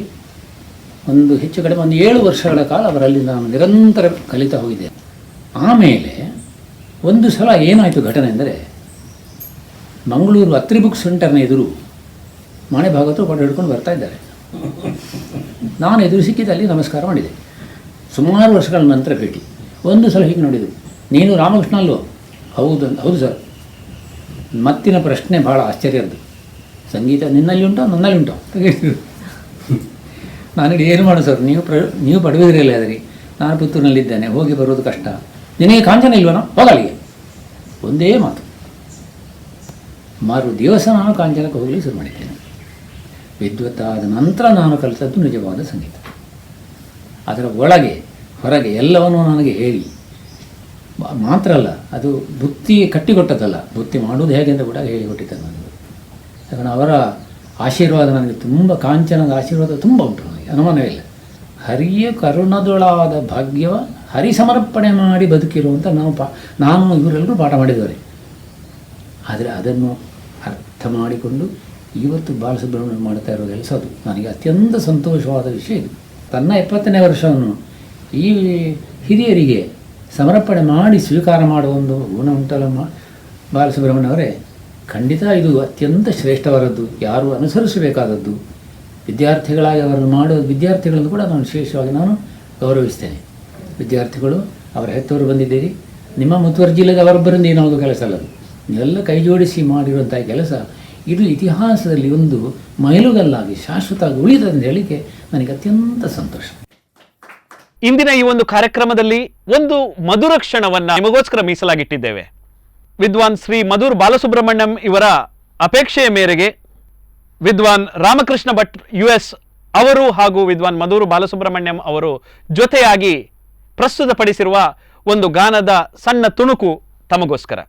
ಒಂದು ಹೆಚ್ಚು ಕಡಿಮೆ ಒಂದು 7 ವರ್ಷಗಳ ಕಾಲ ಅವರಲ್ಲಿ ನಾನು ನಿರಂತರ ಕಲಿತಾ ಹೋಗಿದ್ದೆ. ಆಮೇಲೆ ಒಂದು ಸಲ ಏನಾಯಿತು ಘಟನೆ ಅಂದರೆ, ಮಂಗಳೂರು ಅತ್ರಿ ಬುಕ್ ಸೆಂಟರ್ನ ಎದುರು ಮಾಣೆ ಭಾಗವತರು ಪಾಠ ಹಿಡ್ಕೊಂಡು ಬರ್ತಾ ಇದ್ದಾರೆ. ನಾನು ಎದುರು ಸಿಕ್ಕಿದಲ್ಲಿ ನಮಸ್ಕಾರ ಮಾಡಿದೆ. ಸುಮಾರು ವರ್ಷಗಳ ನಂತರ ಭೇಟಿ. ಒಂದು ಸಲ ಹೀಗೆ ನೋಡಿದರು, ನೀನು ರಾಮಕೃಷ್ಣ ಅಲ್ಲೋ? ಹೌದು ಸರ್. ಮತ್ತಿನ ಪ್ರಶ್ನೆ ಭಾಳ ಆಶ್ಚರ್ಯದ್ದು, ಸಂಗೀತ ನಿನ್ನಲ್ಲಿ ಉಂಟೋ ನನ್ನಲ್ಲಿ ಉಂಟೋ ಅಂತ ಕೇಳಿದ್ರು. ನಾನು ಏನು ಮಾಡು ಸರ್, ನೀವು ಪಡುವುದಿರಲ್ಲ ಅದರಿ, ನಾನು ಪುತ್ತೂರಿನಲ್ಲಿದ್ದೇನೆ, ಹೋಗಿ ಬರೋದು ಕಷ್ಟ, ನಿನಗೆ ಕಾಂಚನ ಇಲ್ವನೋ, ಹೋಗಲಿಗೆ. ಒಂದೇ ಮಾತು. ಮಾರು ದಿವಸ ನಾನು ಕಾಂಚನಕ್ಕೆ ಹೋಗಲಿ ಶುರು ಮಾಡಿದ್ದೇನೆ. ವಿದ್ವತ್ತಾದ ನಂತರ ನಾನು ಕಲಿತದ್ದು ನಿಜವಾದ ಸಂಗೀತ. ಅದರ ಒಳಗೆ ಹೊರಗೆ ಎಲ್ಲವನ್ನೂ ನನಗೆ ಹೇಳಿ ಮಾತ್ರ ಅಲ್ಲ, ಅದು ಬುತ್ತಿ ಕಟ್ಟಿಕೊಟ್ಟದ್ದಲ್ಲ, ಬುತ್ತಿ ಮಾಡೋದು ಹೇಗೆ ಅಂತ ಕೂಡ ಹೇಳಿಕೊಟ್ಟಿದ್ದೆ ನನಗೆ. ಯಾಕಂದರೆ ಅವರ ಆಶೀರ್ವಾದ ನನಗೆ ತುಂಬ, ಕಾಂಚನದ ಆಶೀರ್ವಾದ ತುಂಬ ಉಂಟು ನನಗೆ, ಅನುಮಾನವಿಲ್ಲ. ಹರಿಯ ಕರುಣದೊಳಾದ ಭಾಗ್ಯವ ಹರಿ ಸಮರ್ಪಣೆ ಮಾಡಿ ಬದುಕಿರುವಂಥ ನಾನು ಇವರೆಲ್ಲರೂ ಪಾಠ ಮಾಡಿದವರೇ. ಆದರೆ ಅದನ್ನು ಅರ್ಥ ಮಾಡಿಕೊಂಡು ಇವತ್ತು ಬಾಲಸುಬ್ರಹ್ಮಣ್ಯ ಮಾಡ್ತಾ ಇರೋ ಕೆಲಸ ಅದು ನನಗೆ ಅತ್ಯಂತ ಸಂತೋಷವಾದ ವಿಷಯ. ಇದು ತನ್ನ 70ನೇ ವರ್ಷವನ್ನು ಈ ಹಿರಿಯರಿಗೆ ಸಮರ್ಪಣೆ ಮಾಡಿ ಸ್ವೀಕಾರ ಮಾಡುವ ಒಂದು ಗುಣ ಉಂಟಲ್ಲ ಬಾಲಸುಬ್ರಹ್ಮಣ್ಯ ಅವರೇ, ಖಂಡಿತ ಇದು ಅತ್ಯಂತ ಶ್ರೇಷ್ಠವಾದದ್ದು, ಯಾರು ಅನುಸರಿಸಬೇಕಾದದ್ದು. ವಿದ್ಯಾರ್ಥಿಗಳಾಗಿ ಅವರನ್ನು ಮಾಡೋ ವಿದ್ಯಾರ್ಥಿಗಳನ್ನು ಕೂಡ ನಾನು ವಿಶೇಷವಾಗಿ ನಾನು ಗೌರವಿಸ್ತೇನೆ. ವಿದ್ಯಾರ್ಥಿಗಳು ಅವರ ಹೆತ್ತವರು ಬಂದಿದ್ದೀರಿ, ನಿಮ್ಮ ಮುತುವರ್ಜಿಲ್ಲದೆ ಅವರೊಬ್ಬರಿಂದ ಏನಾವುದು ಕೆಲಸ ಅಲ್ಲದು, ನೀವೆಲ್ಲ ಕೈ ಜೋಡಿಸಿ ಮಾಡಿರುವಂಥ ಕೆಲಸ ಇದು ಇತಿಹಾಸದಲ್ಲಿ ಒಂದು ಮೈಲುಗಲ್ಲಾಗಿ ಶಾಶ್ವತವಾಗಿ ಉಳಿದ ಅಂತ ಹೇಳಿಕೆ ನನಗೆ ಅತ್ಯಂತ ಸಂತೋಷ. ಇಂದಿನ ಈ ಒಂದು ಕಾರ್ಯಕ್ರಮದಲ್ಲಿ ಒಂದು ಮಧುರ ಕ್ಷಣವನ್ನು ನಿಮಗೋಸ್ಕರ ಮೀಸಲಾಗಿಟ್ಟಿದ್ದೇವೆ. ವಿದ್ವಾನ್ ಶ್ರೀ ಮಧುರ್ ಬಾಲಸುಬ್ರಹ್ಮಣ್ಯಂ ಇವರ ಅಪೇಕ್ಷೆಯ ಮೇರೆಗೆ ವಿದ್ವಾನ್ ರಾಮಕೃಷ್ಣ ಭಟ್ US ಅವರು ಹಾಗೂ ವಿದ್ವಾನ್ ಮಧುರ್ ಬಾಲಸುಬ್ರಹ್ಮಣ್ಯಂ ಅವರು ಜೊತೆಯಾಗಿ ಪ್ರಸ್ತುತಪಡಿಸಿರುವ ಒಂದು ಗಾನದ ಸಣ್ಣ ತುಣುಕು ತಮಗೋಸ್ಕರ.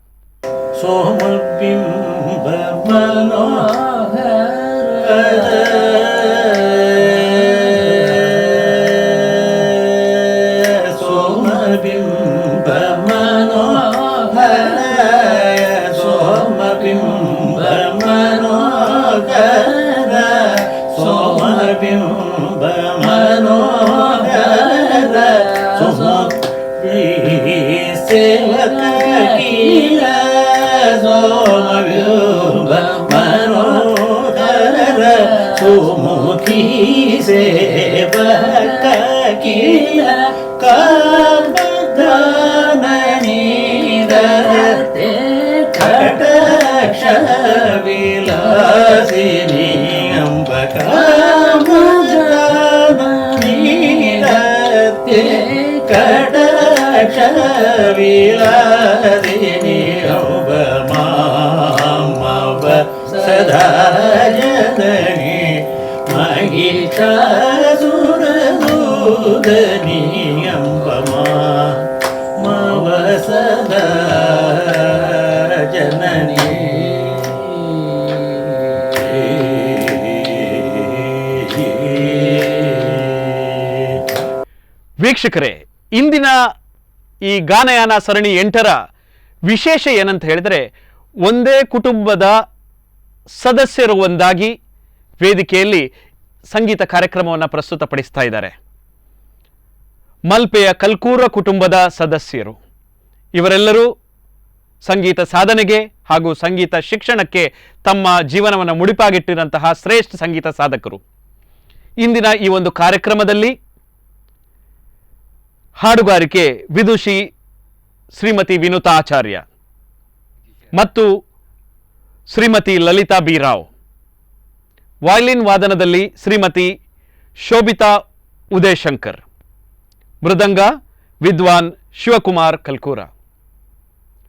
ವೀಕ್ಷಕರೇ, ಇಂದಿನ ಈ ಗಾನಯಾನ ಸರಣಿ 8ರ ವಿಶೇಷ ಏನಂತ ಹೇಳಿದರೆ, ಒಂದೇ ಕುಟುಂಬದ ಸದಸ್ಯರು ಒಂದಾಗಿ ವೇದಿಕೆಯಲ್ಲಿ ಸಂಗೀತ ಕಾರ್ಯಕ್ರಮವನ್ನು ಪ್ರಸ್ತುತಪಡಿಸ್ತಾ ಇದ್ದಾರೆ. ಮಲ್ಪೆಯ ಕಲ್ಕೂರ ಕುಟುಂಬದ ಸದಸ್ಯರು ಇವರೆಲ್ಲರೂ ಸಂಗೀತ ಸಾಧನೆಗೆ ಹಾಗೂ ಸಂಗೀತ ಶಿಕ್ಷಣಕ್ಕೆ ತಮ್ಮ ಜೀವನವನ್ನು ಮುಡಿಪಾಗಿಟ್ಟಿರುವಂತಹ ಶ್ರೇಷ್ಠ ಸಂಗೀತ ಸಾಧಕರು. ಇಂದಿನ ಈ ಒಂದು ಕಾರ್ಯಕ್ರಮದಲ್ಲಿ ಹಾಡುಗಾರಿಕೆ ವಿದುಷಿ ಶ್ರೀಮತಿ ವಿನುತಾ ಆಚಾರ್ಯ ಮತ್ತು ಶ್ರೀಮತಿ ಲಲಿತಾ ಬಿ ರಾವ್, ವಯಲಿನ್ ವಾದನದಲ್ಲಿ ಶ್ರೀಮತಿ ಶೋಭಿತಾ ಉದಯಶಂಕರ್, ಮೃದಂಗ ವಿದ್ವಾನ್ ಶಿವಕುಮಾರ್ ಕಲ್ಕೂರ.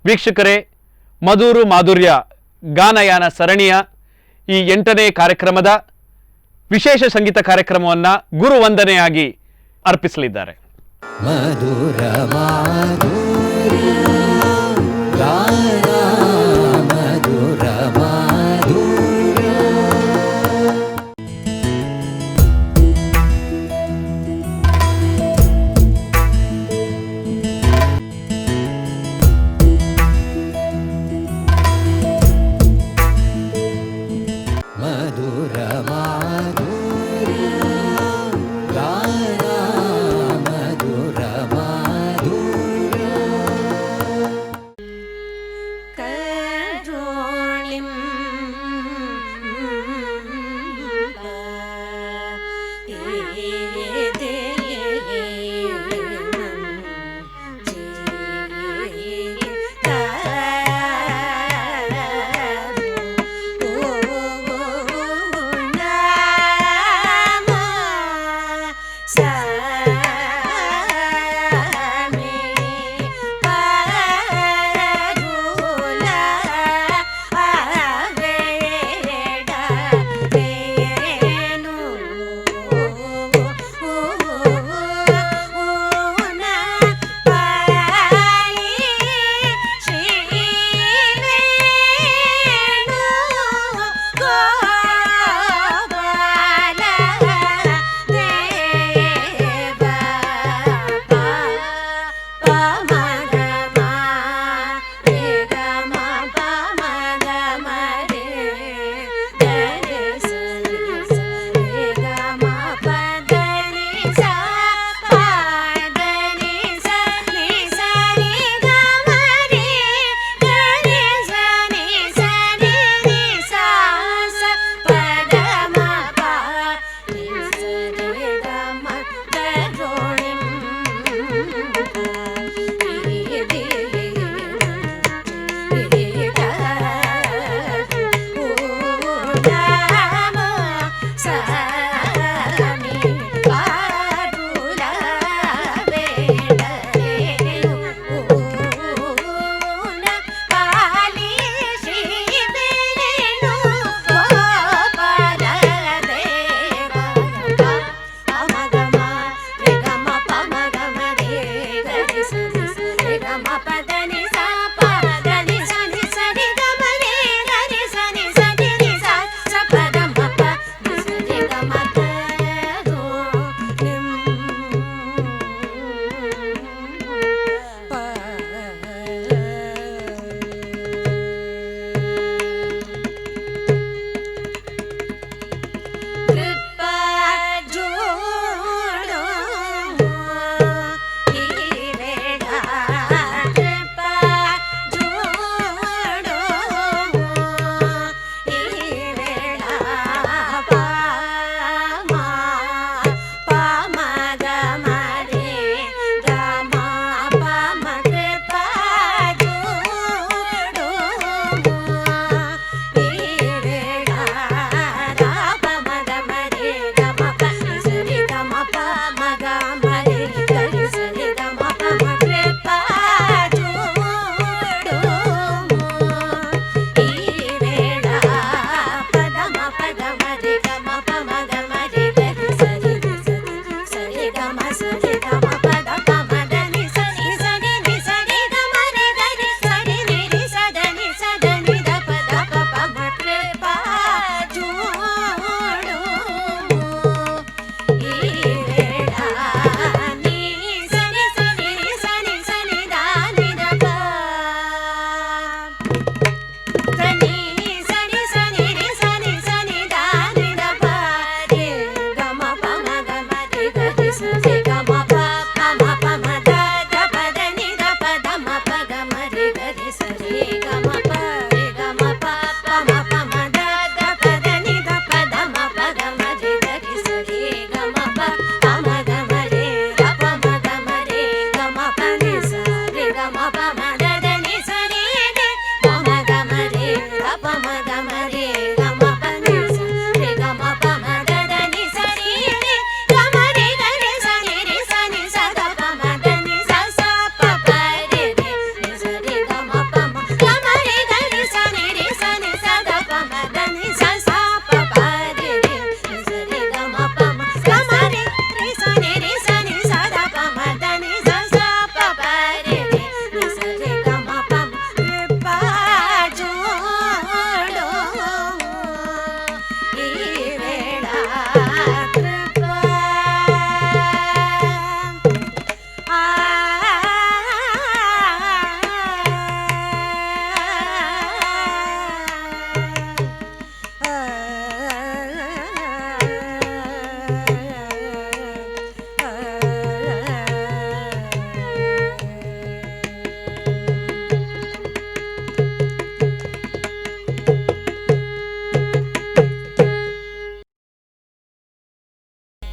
ವೀಕ್ಷಕರೇ, ಮಧುರು ಮಾಧುರ್ಯ ಗಾನಯಾನ ಸರಣಿಯ ಈ 8ನೇ ಕಾರ್ಯಕ್ರಮದ ವಿಶೇಷ ಸಂಗೀತ ಕಾರ್ಯಕ್ರಮವನ್ನು ಗುರುವಂದನೆಯಾಗಿ ಅರ್ಪಿಸಲಿದ್ದಾರೆ. ಮಧುರ ಮಾಧುರ್ಯ ಗಾನ ಮಧುರ ಮಾಧುರ್ಯ. ಮಧುರ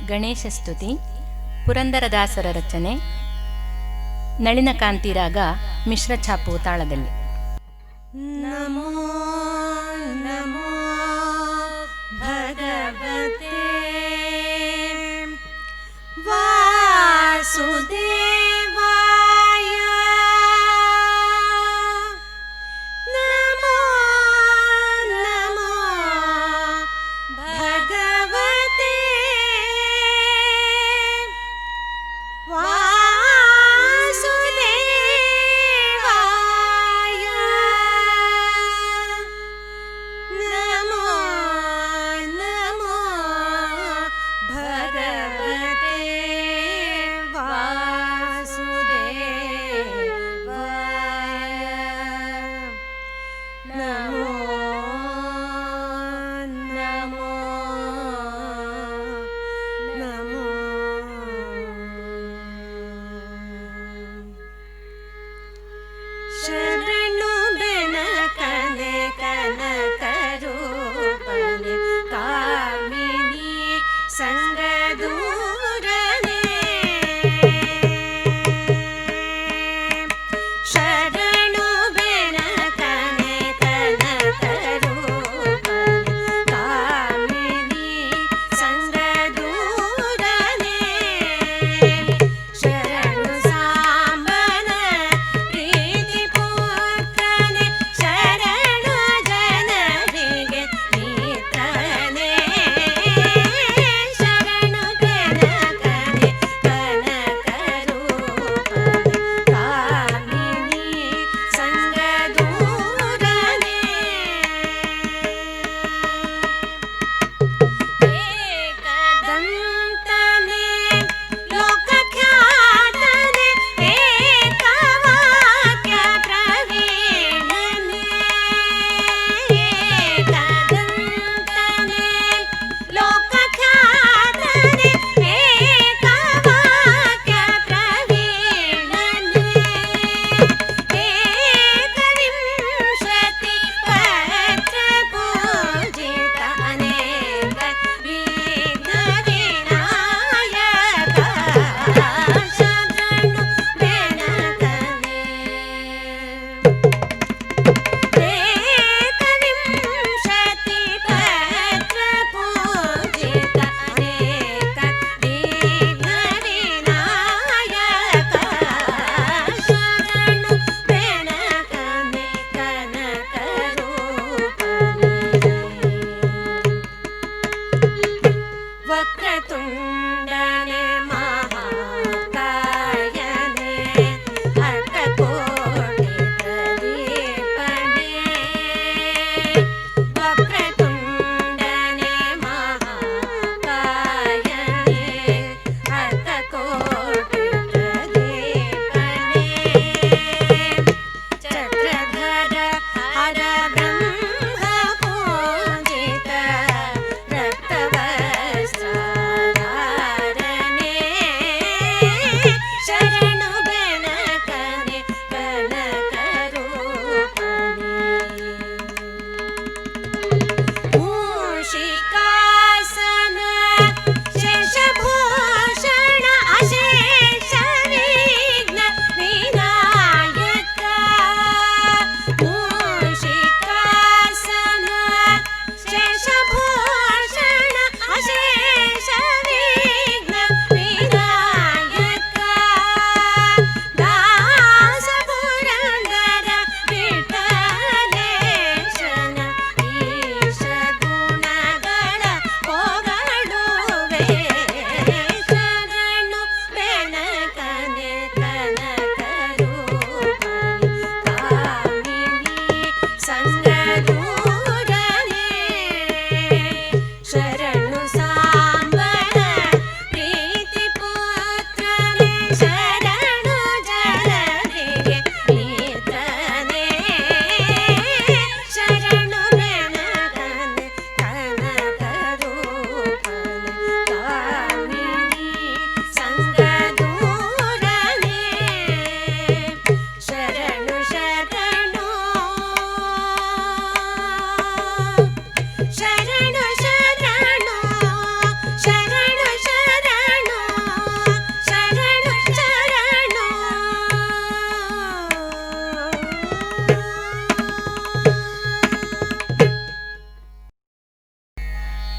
ಗಣೇಶ ಸ್ತುತಿ ಪುರಂದರದಾಸರ ರಚನೆ. ನಳಿನಕಾಂತಿ ರಾಗ ಮಿಶ್ರ ಛಾಪು ತಾಳದಲ್ಲಿ. ನಮೋ ನಮೋ ಭಗವತೆ ವಾಸುದೇವಾಯ. ನಮೋ ನಮೋ ಭಗವತೆ ವಾಸುದೇವಾಯ. ನಮೋ ನಮೋ ಭಗವತೆ ವಾಸುದೇವಾಯ. ನಮೋ ನಮೋ.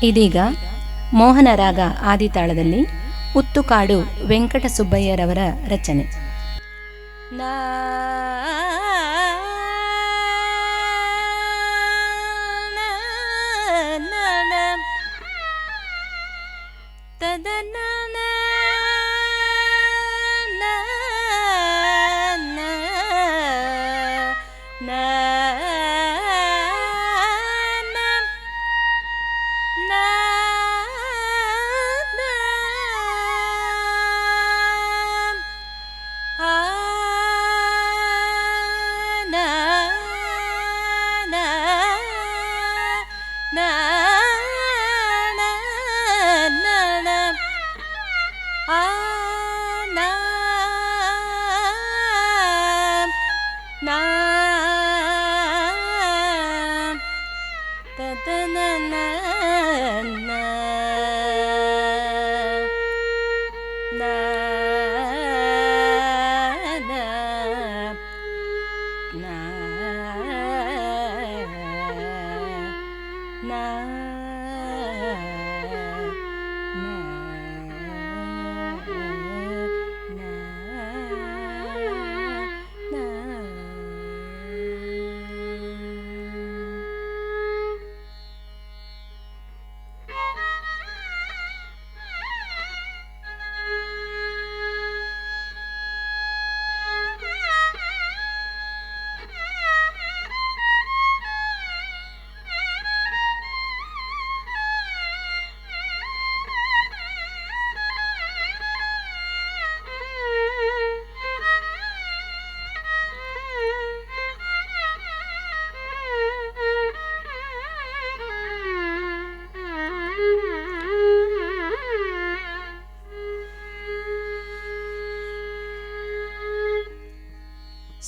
ಇದೀಗ ಮೋಹನ ರಾಗ ಆದಿತಾಳದಲ್ಲಿ ಉತ್ತುಕಾಡು ವೆಂಕಟಸುಬ್ಬಯ್ಯರವರ ರಚನೆ.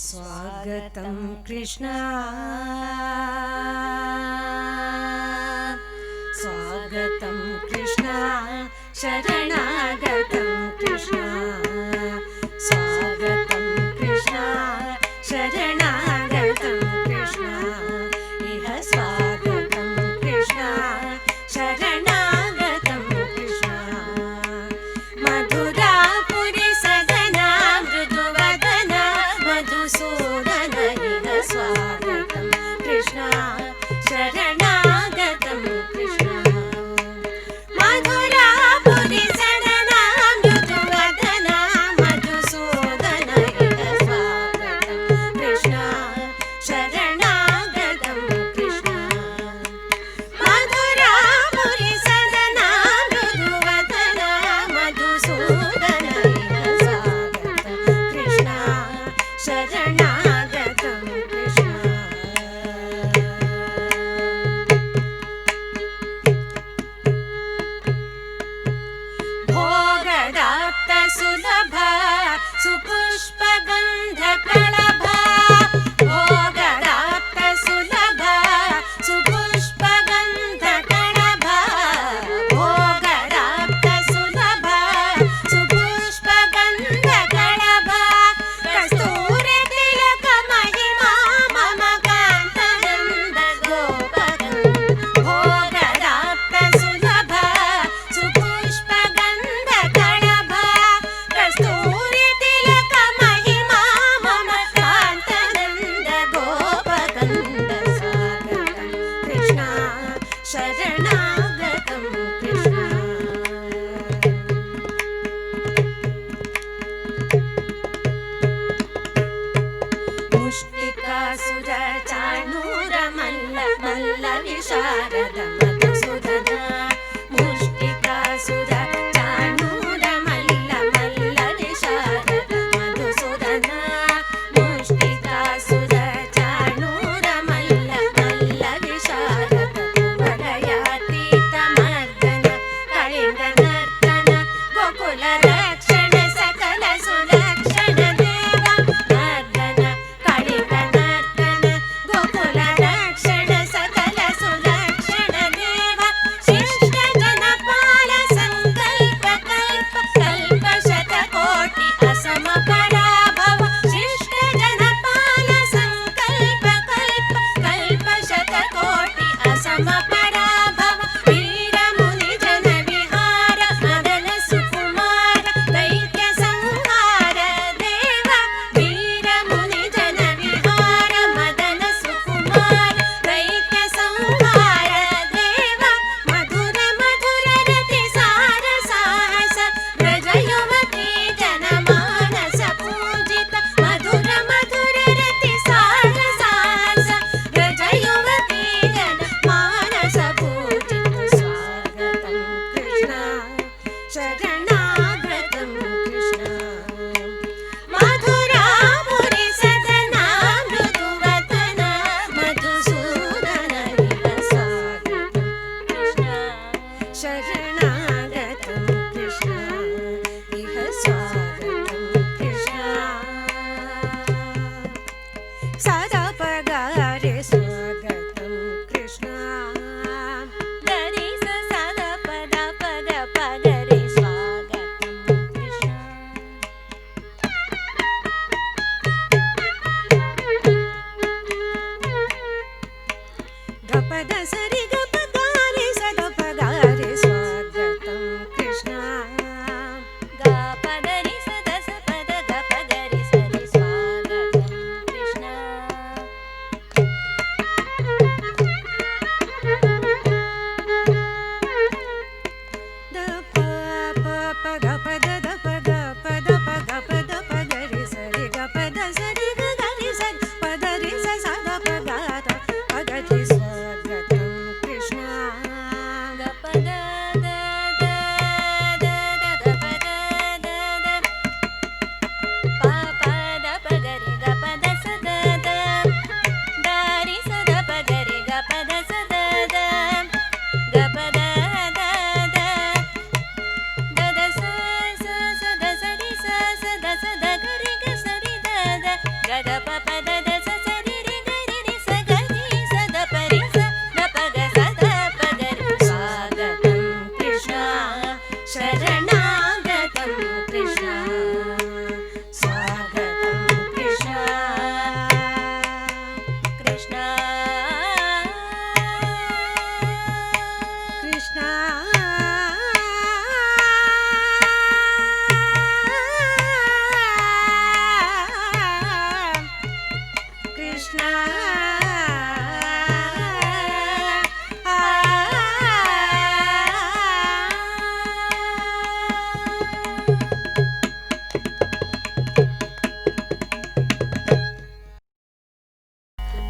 स्वागतं कृष्ण स्वागतं कृष्ण शरणागतं कृष्ण स्वागतं कृष्ण शरणागतं कृष्ण इह स्वागतं कृष्ण शरणागतं कृष्ण मधुरापुरी सदना मृदुवदना मधुसूदन इह स्वागतं कृष्ण शरणागतं कृष्ण मधुरापुरी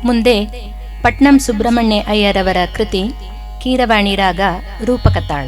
ಮುಂದೆ ಪಟ್ನಂ ಸುಬ್ರಹ್ಮಣ್ಯ ಅಯ್ಯರವರ ಕೃತಿ ಕೀರವಾಣಿ ರಾಗ ರೂಪಕತಾಳ.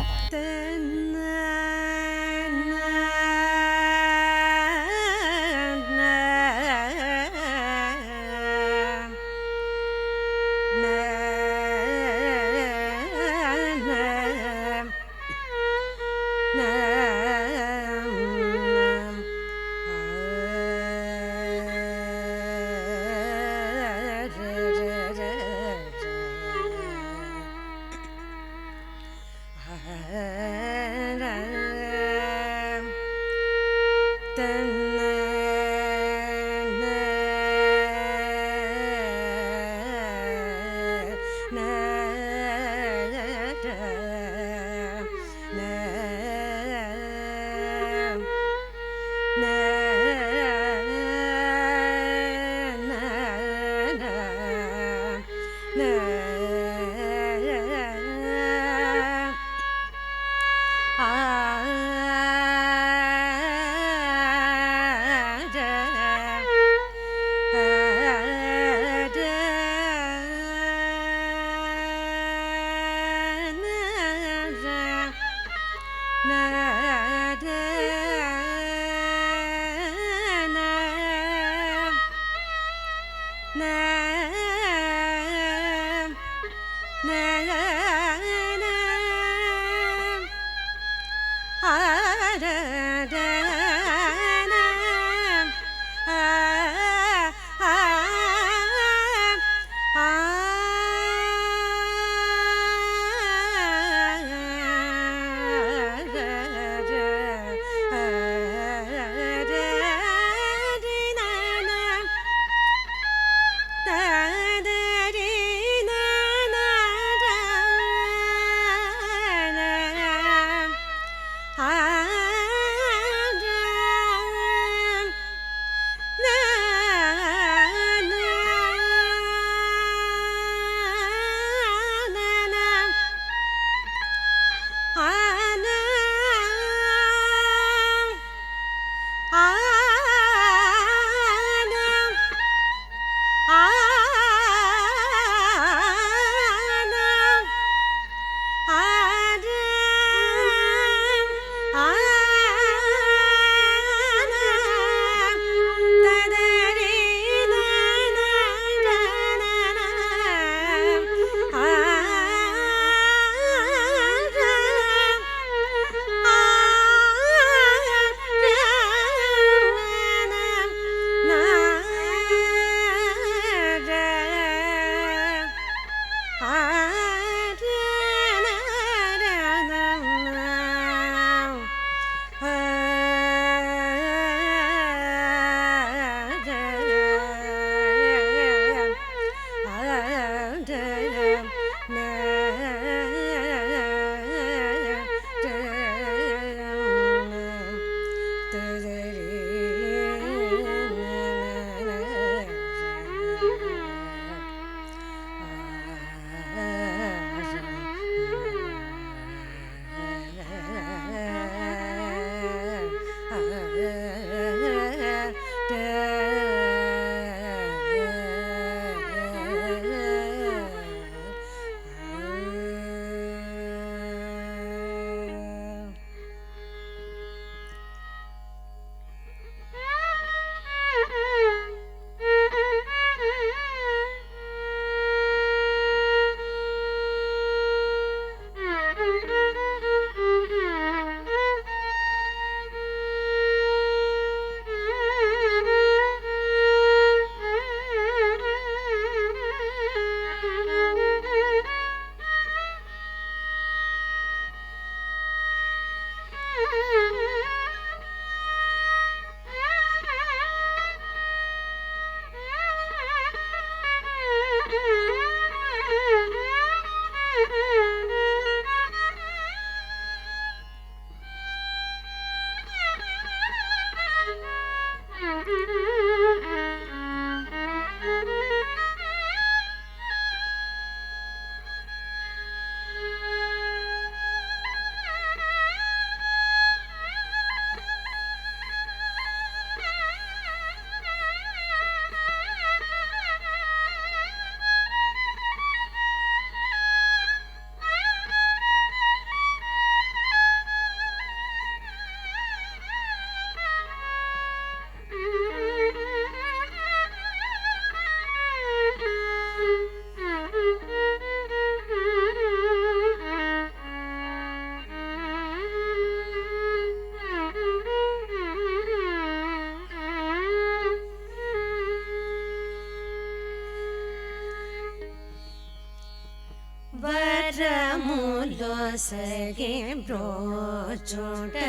ಸಗೆ ಬ್ರೋಚೋಟನೆ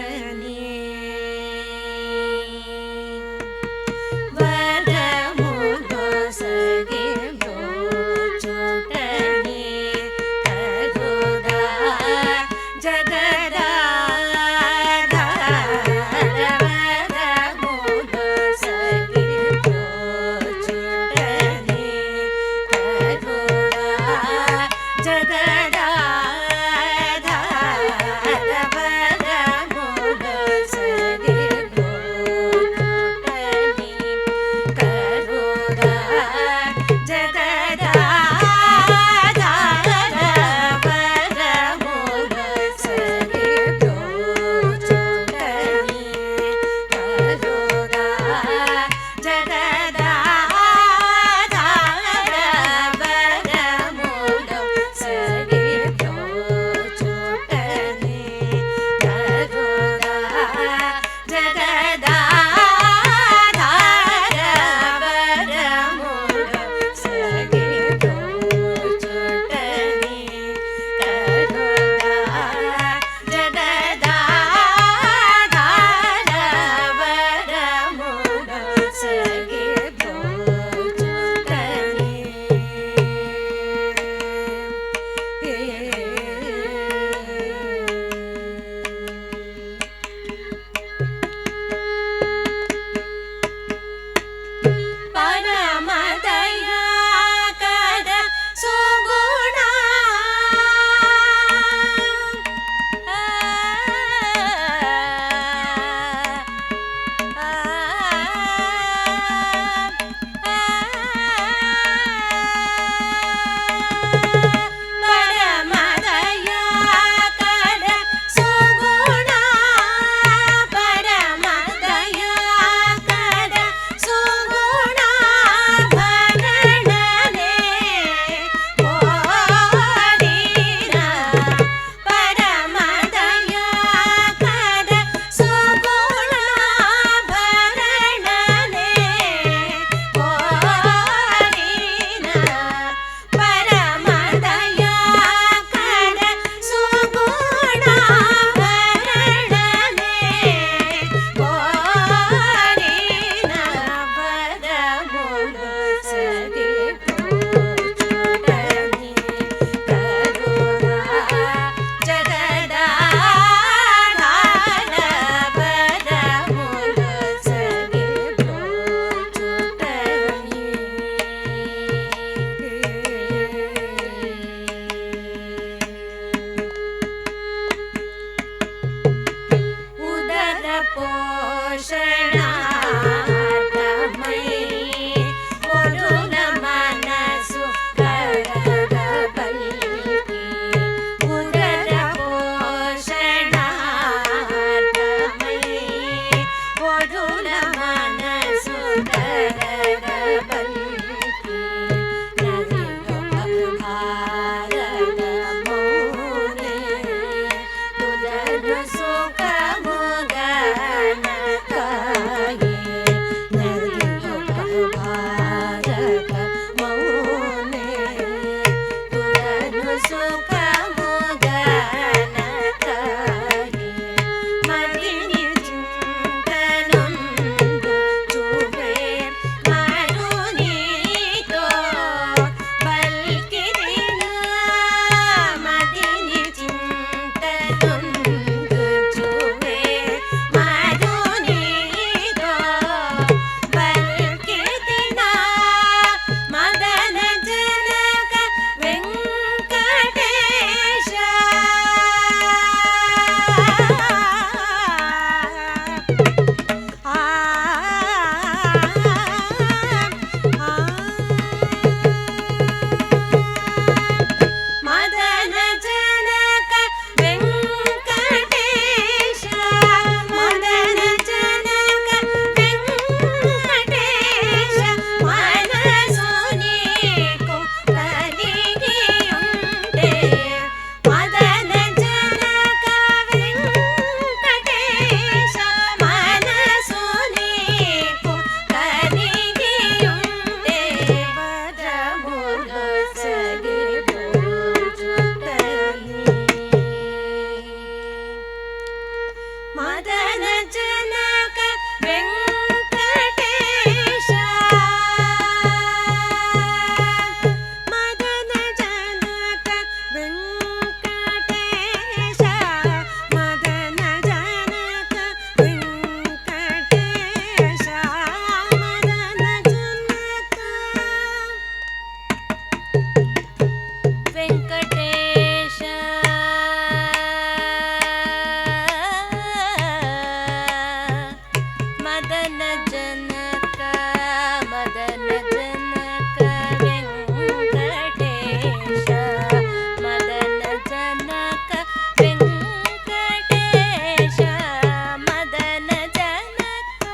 ವರಮುದೋ ಸಗೆ ಬ್ರೋಚೋಟನೆ ಕರುದ ಜಗದ ವರಮುದೋ ಸಗೆ ಬ್ರೋಚೋಟನೆ ಕರುದ ಜಗದ ಮದಿನಿ ಚಿಂತನೊಂದು ಜನಕ ಮದನ ಜನಕ ವೆಂಕಟೇಶ ಮದನ ಜನಕ ವೆಂಕಟೇಶ ಮದನ ಜನಕ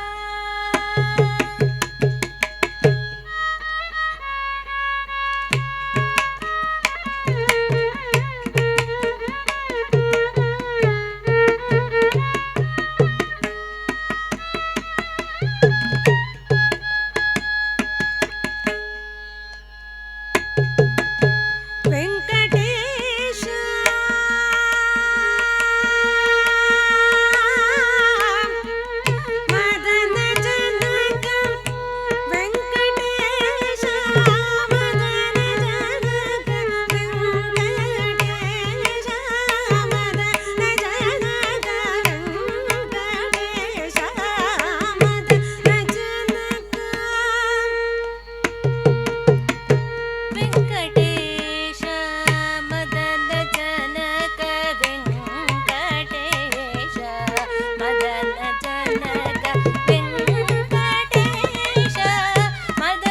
ವೆಂಕಟೇಶ ಮದನ ಜನಕ ವೆಂಕಟೇಶ ಮದನ ಜನಕ ವೆಂಕಟೇಶ ಮದನ ಜನಕ ವೆಂಕಟೇಶ ಮದನ ಜನಕ ವೆಂಕಟೇಶ ಮದನ ಜನಕ ವೆಂಕಟೇಶ ಮದನ ಜನಕ ವೆಂಕಟೇಶ ಮದನ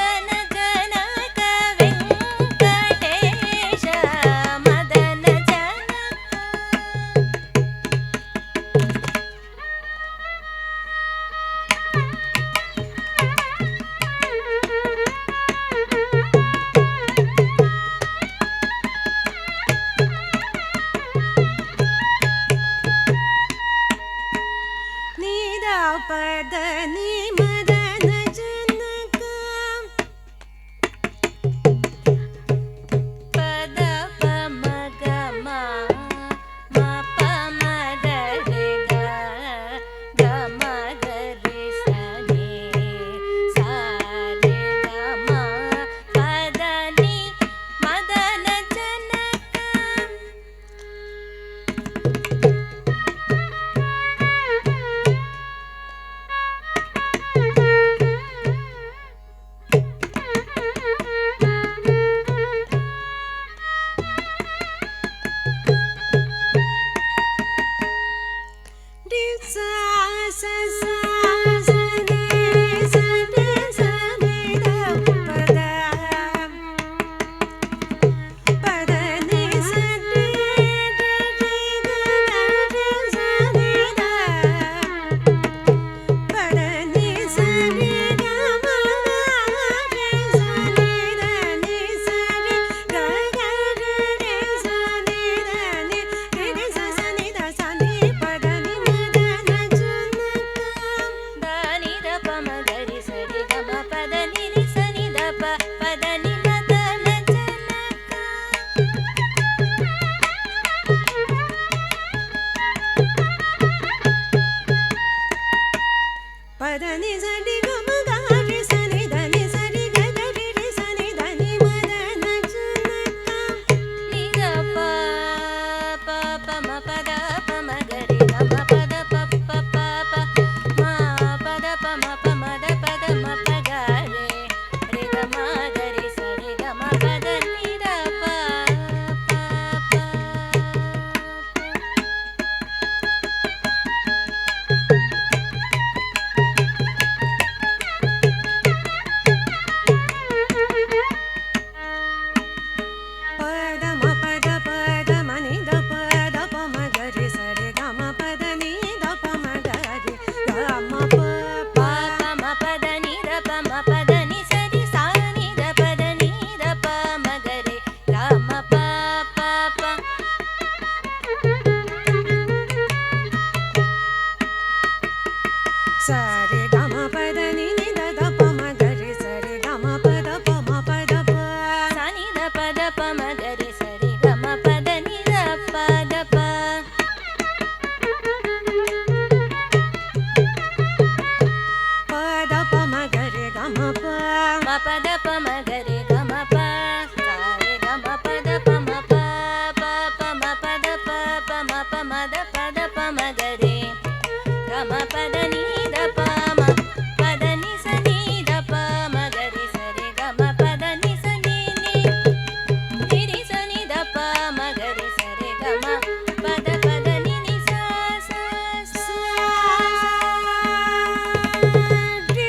ಜನಕ ವೆಂಕಟೇಶ ಮದನ ನೀದ ಪದ ನೀ ಮದನ ಜನಕ ಪದ ಪ ಮಗ ಮ ಪ ಮಗ ರೆ ಗ ಮ ಗ ರೆ ಸ ನಿ ಸ ರೆ ಗ ಮ ಪದ ನೀ ಮದನ ಜನಕ ಡಿ ಸ ಸ ಸ ಸ ನಿ ಸ ನಿ ಸ ನಿ ದ ಪದ ಪದ ನಿ ಸ ನಿ ದ ರಿ ಗ ರಿ ಸ ನಿ ದ ಪದ ನಿ ಸ ನಿ ಗ ಮ ರಿ ಸ ನಿ ದ ನಿ ಸ ರಿ ಗ ರಿ ಸ ನಿ ದ ನಿ ರಿ ಸ ಸ ನಿ ದ ಸ ನಿ ಪದ ನಿ ಮದನ ಜನಕ ದಾನಿ ದ ಪ ಮ ಗ ರಿ ಸ ರಿ ಗ ಮ ಪದ ನಿ ರಿ ಸ ನಿ ದ ಪ ಪದ ನಿ ಮದನ ಜನಕ ಪದ ನಿ ಸ ರಿ ಗ ಮ ಗ ರಿ ಸ ನಿ ದ ನಿ ಸ ರಿ ಗ ರಿ ರಿ ಸ ನಿ ದ ನಿ ಮದನ ಜನಕ ನಿ ದ ಪ ಪ ಪ ಮ ಪದ ಪ ಮ ಗ ರಿ ಗ ಮ ಪದ ಪ ಪ ಪ ಪ ಮ ಪದ ಪ ಮ ಪ ಮ ದ ಪದ ಮ ಪ ಗ ರೆ ರಿ ಗ ಮ ಗ ರಿ ಸ ರಿ ಗ ಮ ಪದ ನಿ ದ ಪ ಪ ಪ ಪದ ಮ ಪದ ಪದ ಮ ನಿ ದ ಪದ ಪ ಮ ಗ ರಿ ಸ ರಿ ಗ ಮ ಪದ ನಿ ದ ಪ ಮ ಗ ರಿ ಗ ಮ ಪ ಪ ಮ ಪದ ನಿ ದ ಪ ಮ ಪದ ನಿ ಸ ರಿ ಸ ನಿ ದ ಪದ ನಿ ದ ಪ ಮ ಗ ರಿ ಗ ಮ ಪ ಪ ಪ ಸ ರಿ ಗ ಮ ಪದ ನಿ ನಿ ದ ದ ಪ ಮ ಗ ರಿ ಸ ರಿ ಗ ಮ ಪದ ಪ ಮ ಪದ ಪ ಸ ನಿ ದ ಪದ ಪ ಮ ಗ ರಿ ಸ ರಿ ಗ ಮ ಪದ ನಿ ದ ಪದ ಪ ಪದ ಪ ಮ ಗ ರಿ ಗ ಮ ಪ ಮ ಪದ ಪ ಮ ಗ ರಿ ಗ ಮ ಪ ಸ ರಿ ಗ ಮ ಪದ ಪ ಮ ಪ ಪ ಪ ಮ ಪದ ಪ ಪ ಮ ಪ ಮ ದ ಪದ ಪ ಮ ಗ ರಿ ಗ ಮ ಪದ ನಿ ದ ಪ ಮ ಪದ ನಿ ಸ ನಿ ದ ಪ ಮ ಗ ರಿ ಸ ರಿ ಗ ಮ ಪದ ನಿ ಸ ನಿ ನಿ ನಿ ರಿ ಸ ನಿ ದ ಪ ಮ ಗ ರಿ ಸ ರಿ ಗ ಮ ಪದ ಪದ ನಿ ನಿ ಸ ಸ ಸ ರಿ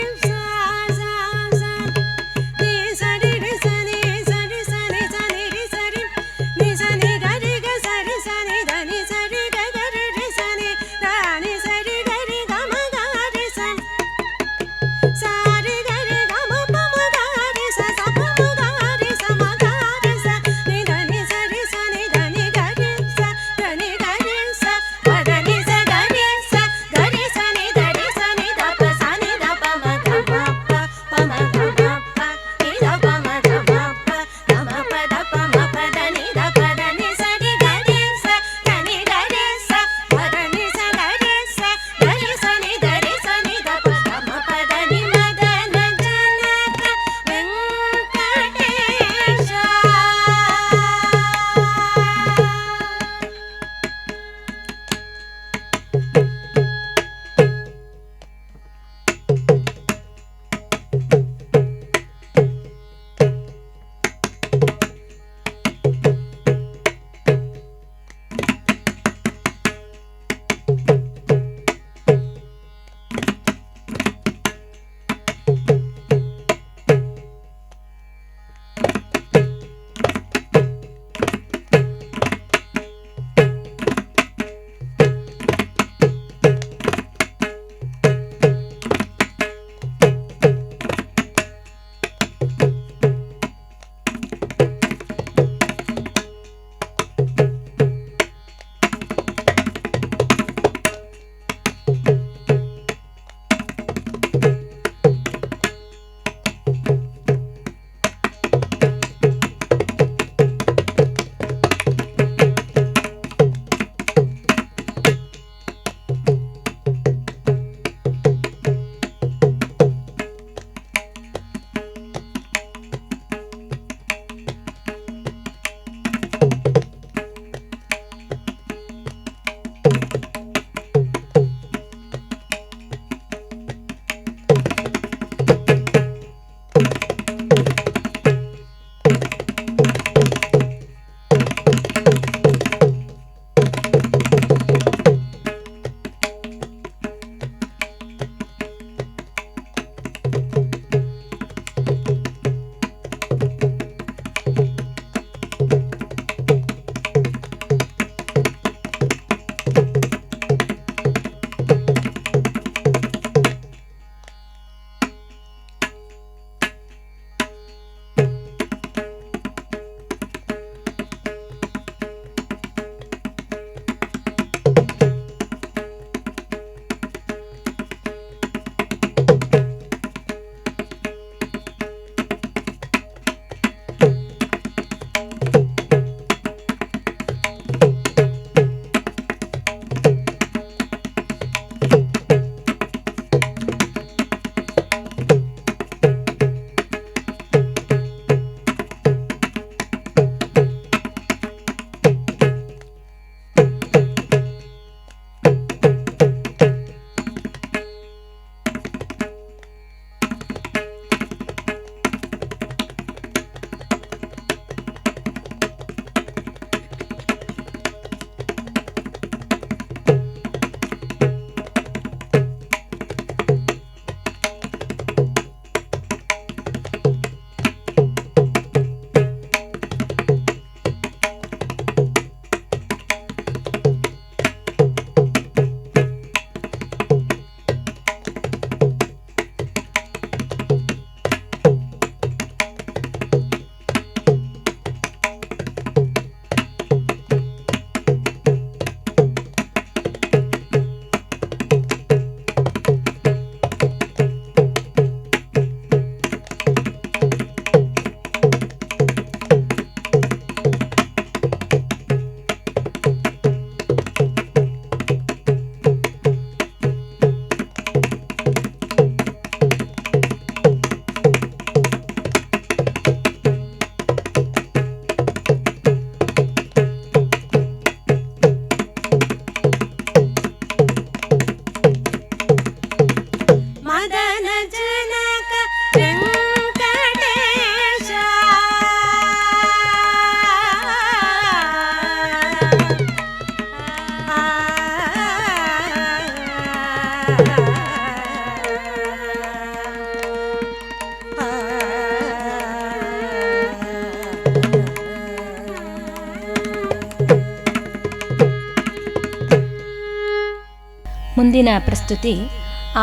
ಮುಂದಿನ ಪ್ರಸ್ತುತಿ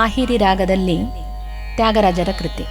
ಆಹಿರಿ ರಾಗದಲ್ಲಿ ತ್ಯಾಗರಾಜರ ಕೃತಿ.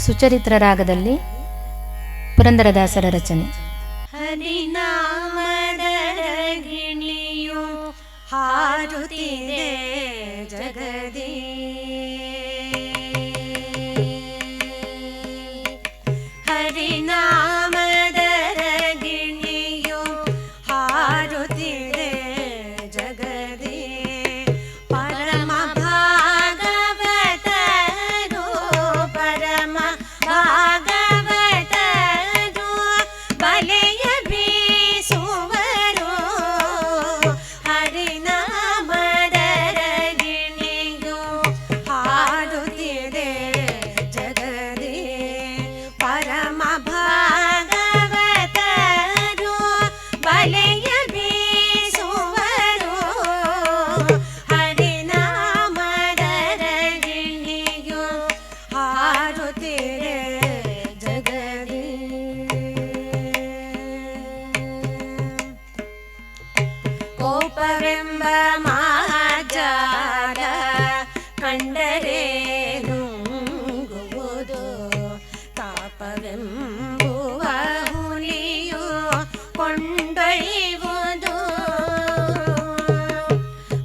ಸುಚರಿತ್ರ ರಾಗದಲ್ಲಿ ಪುರಂದರದಾಸರ ರಚನೆ. ಹರಿನಾಮದ ಗಿಣಿಯು ಹಾರುತ್ತಿದೆ ಜಗದೇ, ಹರಿನಾಮದ ಗಿಣಿಯು ಹಾರುತ್ತಿದೆ ಜಗದೇ, ಪರಮ ಭಾಗವತರು ಪರಮ ಭಾಗವತರು ಬಲೆಯ ಬೀಸುವರು, ಹರಿನಾಮದ ಗಿಣಿಯು ಕಾಪವೆಂಬುವ ಹುಲಿಯು ಕೊಂಡೊಯ್ಯುವುದು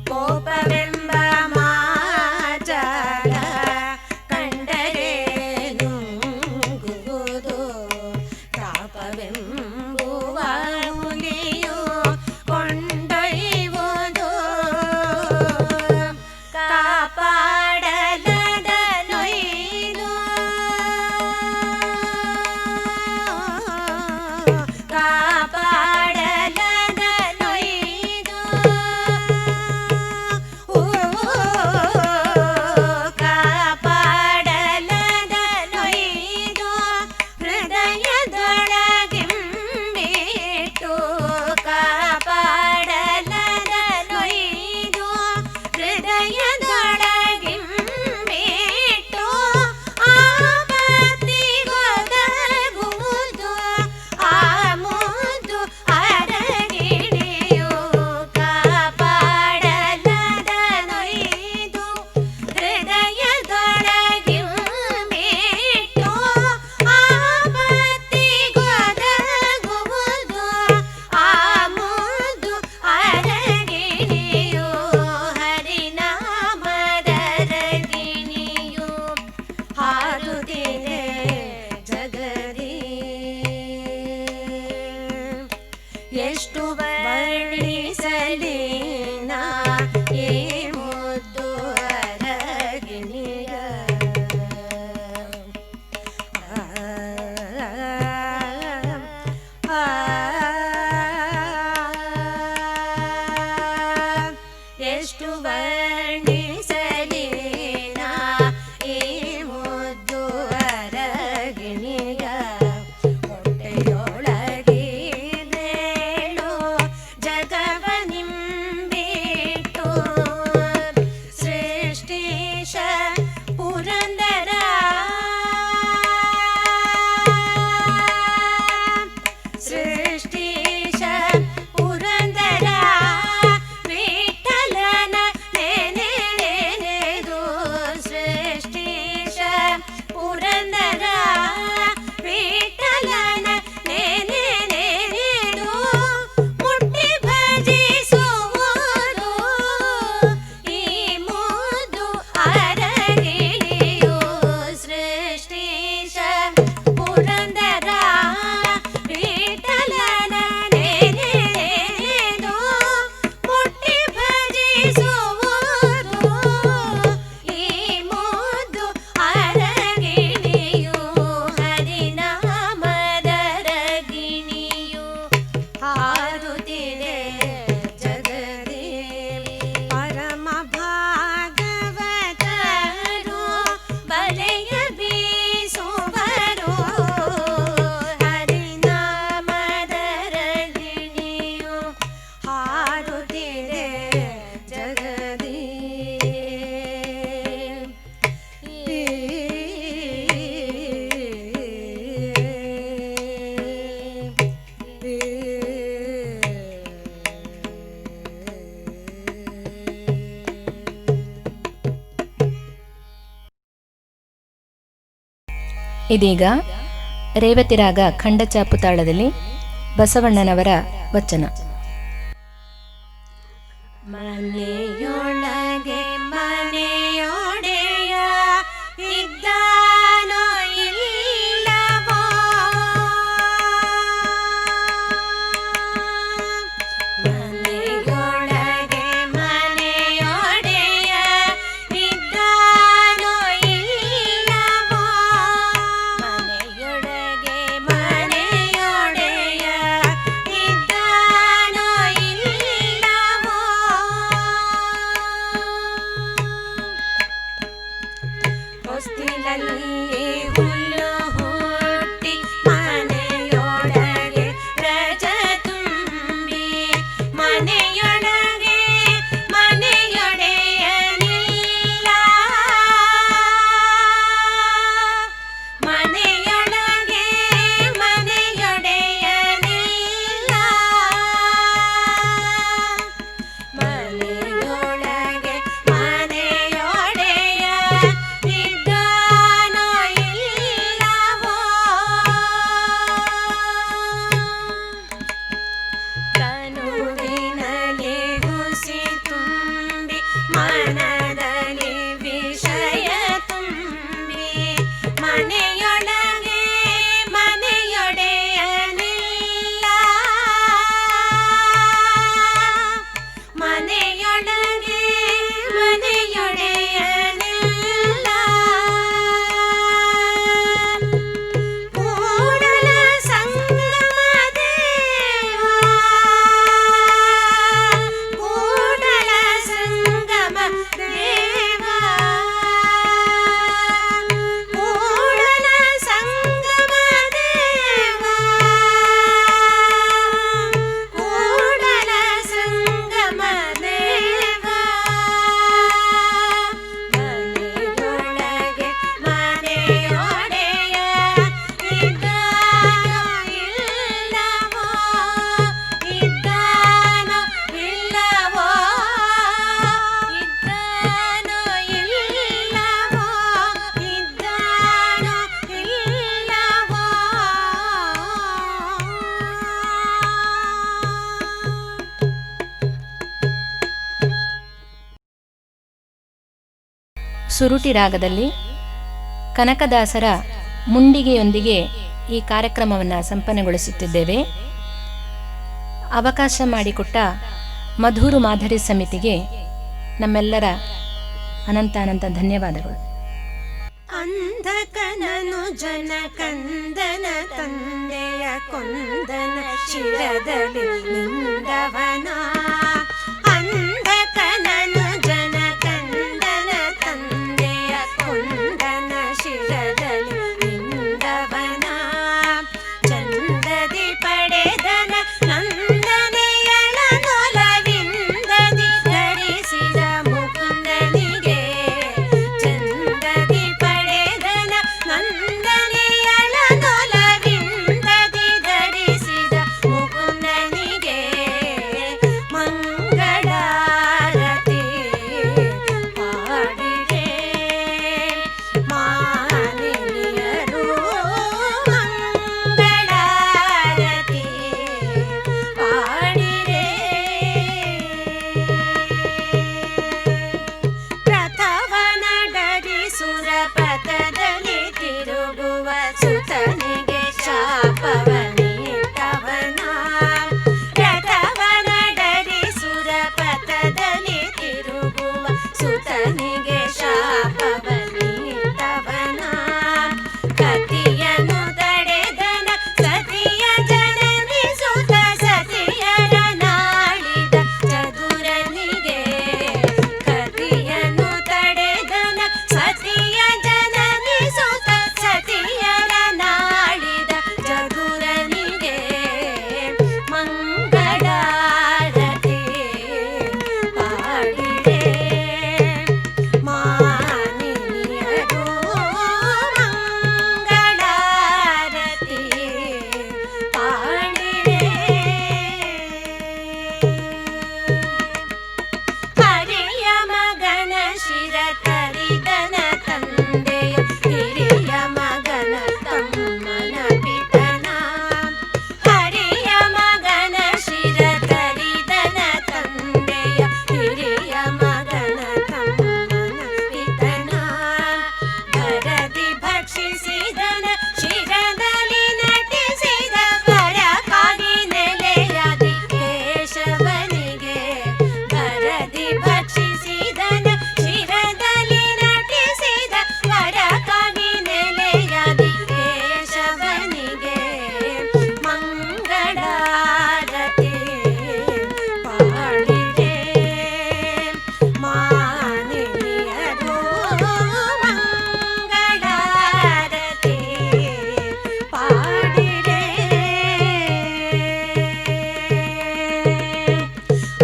ಕೋಪವೆಂಬ ಮಾಜಾಲ ಕಂಡರೆ ನುಂಗುವುದು ಕಾಪವೆಂಬುವ ಹುಲಿಯು ಕೊಂಡೊಯ್ಯುವುದು ಕಾಪಾಡಲದ ನೊಯ್ದು ಕಾಪಾಡಲದ ನೊಯ್ದು ಕಾಪಾಡಲದ ನೊಯ್ದು ಹೃದಯದೊಳಗಿಂಬಿಟ್ಟು ಕಾಪಾಡಲದ ನೊಯ್ದು ಹೃದಯದೊಳಗಿಂಬಿಟ್ಟು ಆಪತ್ತಿಗೊದಗುವುದು ಆ ಮುದ್ದು ಅರಗಿಣಿಯು ಕಾಪಾಡಲದ ನೊಯ್ದು ಹೃದಯದೊಳಗಿಂಬಿಟ್ಟು ಆಪತ್ತಿಗೊದಗುವುದು ಆ ಮುದ್ದು ಅರಗಿಣಿಯು ಹರಿನಾಮದರಗಿಣಿಯು ಹಾರುತ್ತಿದೆ ಜಗದಿ ಎಷ್ಟು ವರ್ಣಿಸಲಿ ನಾ ಈ ಮುದ್ದು ಅರಗಿಣಿಯ ಎಷ್ಟು ವರ್ಣಿಸಲಿ ನಾ ಈ ಮುದ್ದು ಅರಗಿಣಿಯ ಹೊಟ್ಟೆಯೊಳಗಿದೇಳು ಜಗವನಿಂಬಿಟ್ಟು ಸೃಷ್ಟಿಶ ಪುರಂದರ ಸೃಷ್ಟಿಶ ಪುರಂದರ ವಿಠಲನ ನೆನೆದು ಸೃಷ್ಟಿಶ ಪುರಂದರ ವಿಠಲನ ನೆನೆದು ಮುಟ್ಟಿ ಭಜಿಸುವುದು ಈ ಮುದ್ದು ಅರಗಿಣಿಯು ಸೃಷ್ಟಿಶ ಪುರಂದರ ವಿಠಲನ ನೆನೆದು ಮುಟ್ಟಿ ಭಜಿಸುವುದು ಈ ಮುದ್ದು ಅರಗಿಣಿಯು ಹರಿನಾಮದರಗಿಣಿಯು ಹಾರುತ್ತಿದೆ ಜಗದಿ ಪರಮ ಭಾಗವತರು ಬಲೆಯ ಬೀಸುವರು ಹರಿನಾಮದರಗಿಣಿಯು ಹಾರುತ್ತಿದೆ ಜಗದಿ ಇದೀಗ ರೇವತಿರಾಗ ಖಂಡಚಾಪು ತಾಳದಲ್ಲಿ ಬಸವಣ್ಣನವರ ವಚನ. ಮನೆಯೊಳಗೆ ಮನೆಯೊಡೆಯ ಇದ್ದಾನೋ ಇಲ್ಲವೋ ಮನೆಯೊಳಗೆ ಮನೆಯೊಡೆಯ ಇದ್ದಾನೋ ಇಲ್ಲವೋ ಮನೆಯೊಳಗೆ ಮನೆಯೊಡೆಯ ಇದ್ದಾನೋ ಇಲ್ಲವೋ ಸುರುಟಿ ರಾಗದಲ್ಲಿ ಕನಕದಾಸರ ಮುಂಡಿಗೆಯೊಂದಿಗೆ ಈ ಕಾರ್ಯಕ್ರಮವನ್ನು ಸಂಪನ್ನಗೊಳಿಸುತ್ತಿದ್ದೇವೆ. ಅವಕಾಶ ಮಾಡಿಕೊಟ್ಟ ಮಧುರು ಮಾಧುರಿ ಸಮಿತಿಗೆ ನಮ್ಮೆಲ್ಲರ ಅನಂತ ಧನ್ಯವಾದಗಳು. ಅಂಧಕನನು ಜನಕಂದನ ತಂದೆಯ ಕೊಂದನ ಶಿರದಲ್ಲಿ ನಿಂದವನ. ಅಂಧಕನನು ಜನಕಂದನ ತಂದೆಯ ಕೊಂದನ ಶಿರದಲ್ಲಿ ನಿಂದವನ. ಚಂದದಿ ಪಡೆದನ ನಂದನೆಯಳನೊಲವಿಂದದಿ ಧರಿಸಿದ ಮುಕುಂದನಿಗೆ. ಚಂದದಿ ಪಡೆದನ ನಂದನೆಯಳನೊಲವಿಂದದಿ ಧರಿಸಿದ ಮುಕುಂದನಿಗೆ. ಮಂಗಳಾರತಿ ಪಾಡಿರೆ ಮಾನಿನಿಯರು. ಮಂಗಳಾರತಿ ಪಾಡಿರೆ. ರಥವನಡರಿ ಸುರಪಥದಲ್ಲಿ ತಿರುಗುವ ಸುತನಿಗೆ ಶಾಪವನಿಟ್ಟವನ. ರಥವನಡರಿ ಸುರಪಥದಲ್ಲಿ ತಿರುಗುವ ಸುತನಿಗೆ ಶಾಪವನಿಟ್ಟವನ. ಕತಿಯನು ತಡೆದನ ಸತಿಯ ಜನನಿ ಸುತ ಸತಿಯರ ನಾಳಿದ ಚದುರನಿಗೆ. ಕತಿಯನು ತಡೆದನ ಸತಿಯ ಜನನಿ ಸುತ ಸತಿಯರ ನಾಳಿದ ಚದುರನಿಗೆ. ಮಂಗಳಾರತಿ ಪಾಡಿರೆ ಮಾನಿನಿಯರು. ಮಂಗಳಾರತಿ ಪಾಡಿರೆ. ಹರಿಯ ಮಗನ ಶಿರ ತರಿದನ ತಂದೆಯ ಹಿರಿಯ ಮಗನ ತಮ್ಮನ ಪಿತನ. ಹರಿಯ ಮಗನ ಶಿರ ತರಿದನ ತಂದೆಯ ಹಿರಿಯ ಮಗನ ತಮ್ಮನ ಪಿತನ. ಭರದಿ ಭಕ್ಷಿಸಿದನ ಶಿರದಲ್ಲಿ ನಟಿಸಿದ ವರಕ್ಕಾಗಿ ನೆಲೆಯಾದಿ ಕೇಶವನಿಗೆ. ಭರದಿ ಭಕ್ಷಿಸಿದನ ಶಿರದಲ್ಲಿ ನಟಿಸಿದ ವರಕ್ಕಾಗಿ ನೆಲೆಯಾದಿ ಕೇಶವನಿಗೆ. ಮಂಗಳಾರತಿ ಪಾಡಿರೆ ಮಾನಿನಿಯರು. ಮಂಗಳಾರತಿ ಪಾಡಿರೆ.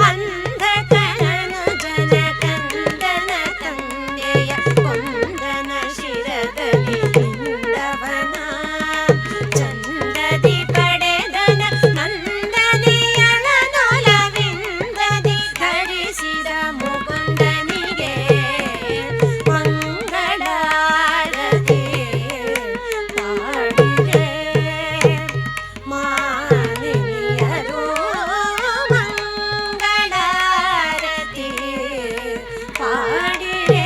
ಅಂಧಕನನು ಜನಕಂದನ ತಂದೆಯ ಕೊಂದನ ಶಿರದಲ್ಲಿ ನಿಂದವನ. ಚಂದದಿ ಪಡೆದನ ನಂದನೆಯಳನೊಲವಿಂದದಿ ಧರಿಸಿದ ಮುಕುಂದನಿಗೆ. ಮಂಗಳಾರತಿ ಪಾಡಿರೆ ಮಾನಿನಿಯರು. ಮಂಗಳಾರತಿ ಪಾಡಿರೆ.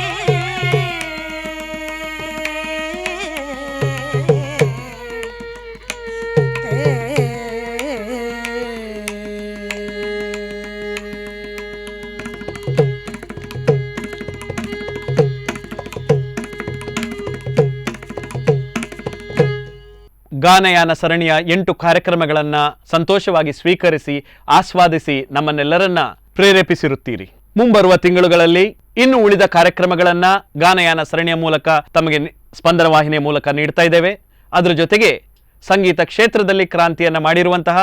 ಗಾನಯಾನ ಸರಣಿಯ 8 ಕಾರ್ಯಕ್ರಮಗಳನ್ನು ಸಂತೋಷವಾಗಿ ಸ್ವೀಕರಿಸಿ ಆಸ್ವಾದಿಸಿ ನಮ್ಮನ್ನೆಲ್ಲರನ್ನ ಪ್ರೇರೇಪಿಸಿರುತ್ತೀರಿ. ಮುಂಬರುವ ತಿಂಗಳುಗಳಲ್ಲಿ ಇನ್ನು ಉಳಿದ ಕಾರ್ಯಕ್ರಮಗಳನ್ನು ಗಾನಯಾನ ಸರಣಿಯ ಮೂಲಕ ತಮಗೆ ಸ್ಪಂದನ ವಾಹಿನಿಯ ಮೂಲಕ ನೀಡ್ತಾ ಇದ್ದೇವೆ. ಅದರ ಜೊತೆಗೆ ಸಂಗೀತ ಕ್ಷೇತ್ರದಲ್ಲಿ ಕ್ರಾಂತಿಯನ್ನು ಮಾಡಿರುವಂತಹ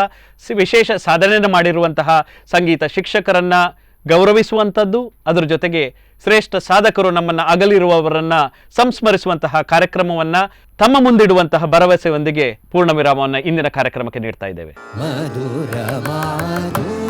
ವಿಶೇಷ ಸಾಧನೆಯನ್ನು ಮಾಡಿರುವಂತಹ ಸಂಗೀತ ಶಿಕ್ಷಕರನ್ನ ಗೌರವಿಸುವಂಥದ್ದು, ಅದರ ಜೊತೆಗೆ ಶ್ರೇಷ್ಠ ಸಾಧಕರು ನಮ್ಮನ್ನು ಅಗಲಿರುವವರನ್ನ ಸಂಸ್ಮರಿಸುವಂತಹ ಕಾರ್ಯಕ್ರಮವನ್ನು ತಮ್ಮ ಮುಂದಿಡುವಂತಹ ಭರವಸೆಯೊಂದಿಗೆ ಪೂರ್ಣ ವಿರಾಮವನ್ನು ಇಂದಿನ ಕಾರ್ಯಕ್ರಮಕ್ಕೆ ನೀಡ್ತಾ ಇದ್ದೇವೆ. ಮಧುರ ಮಾಧುರ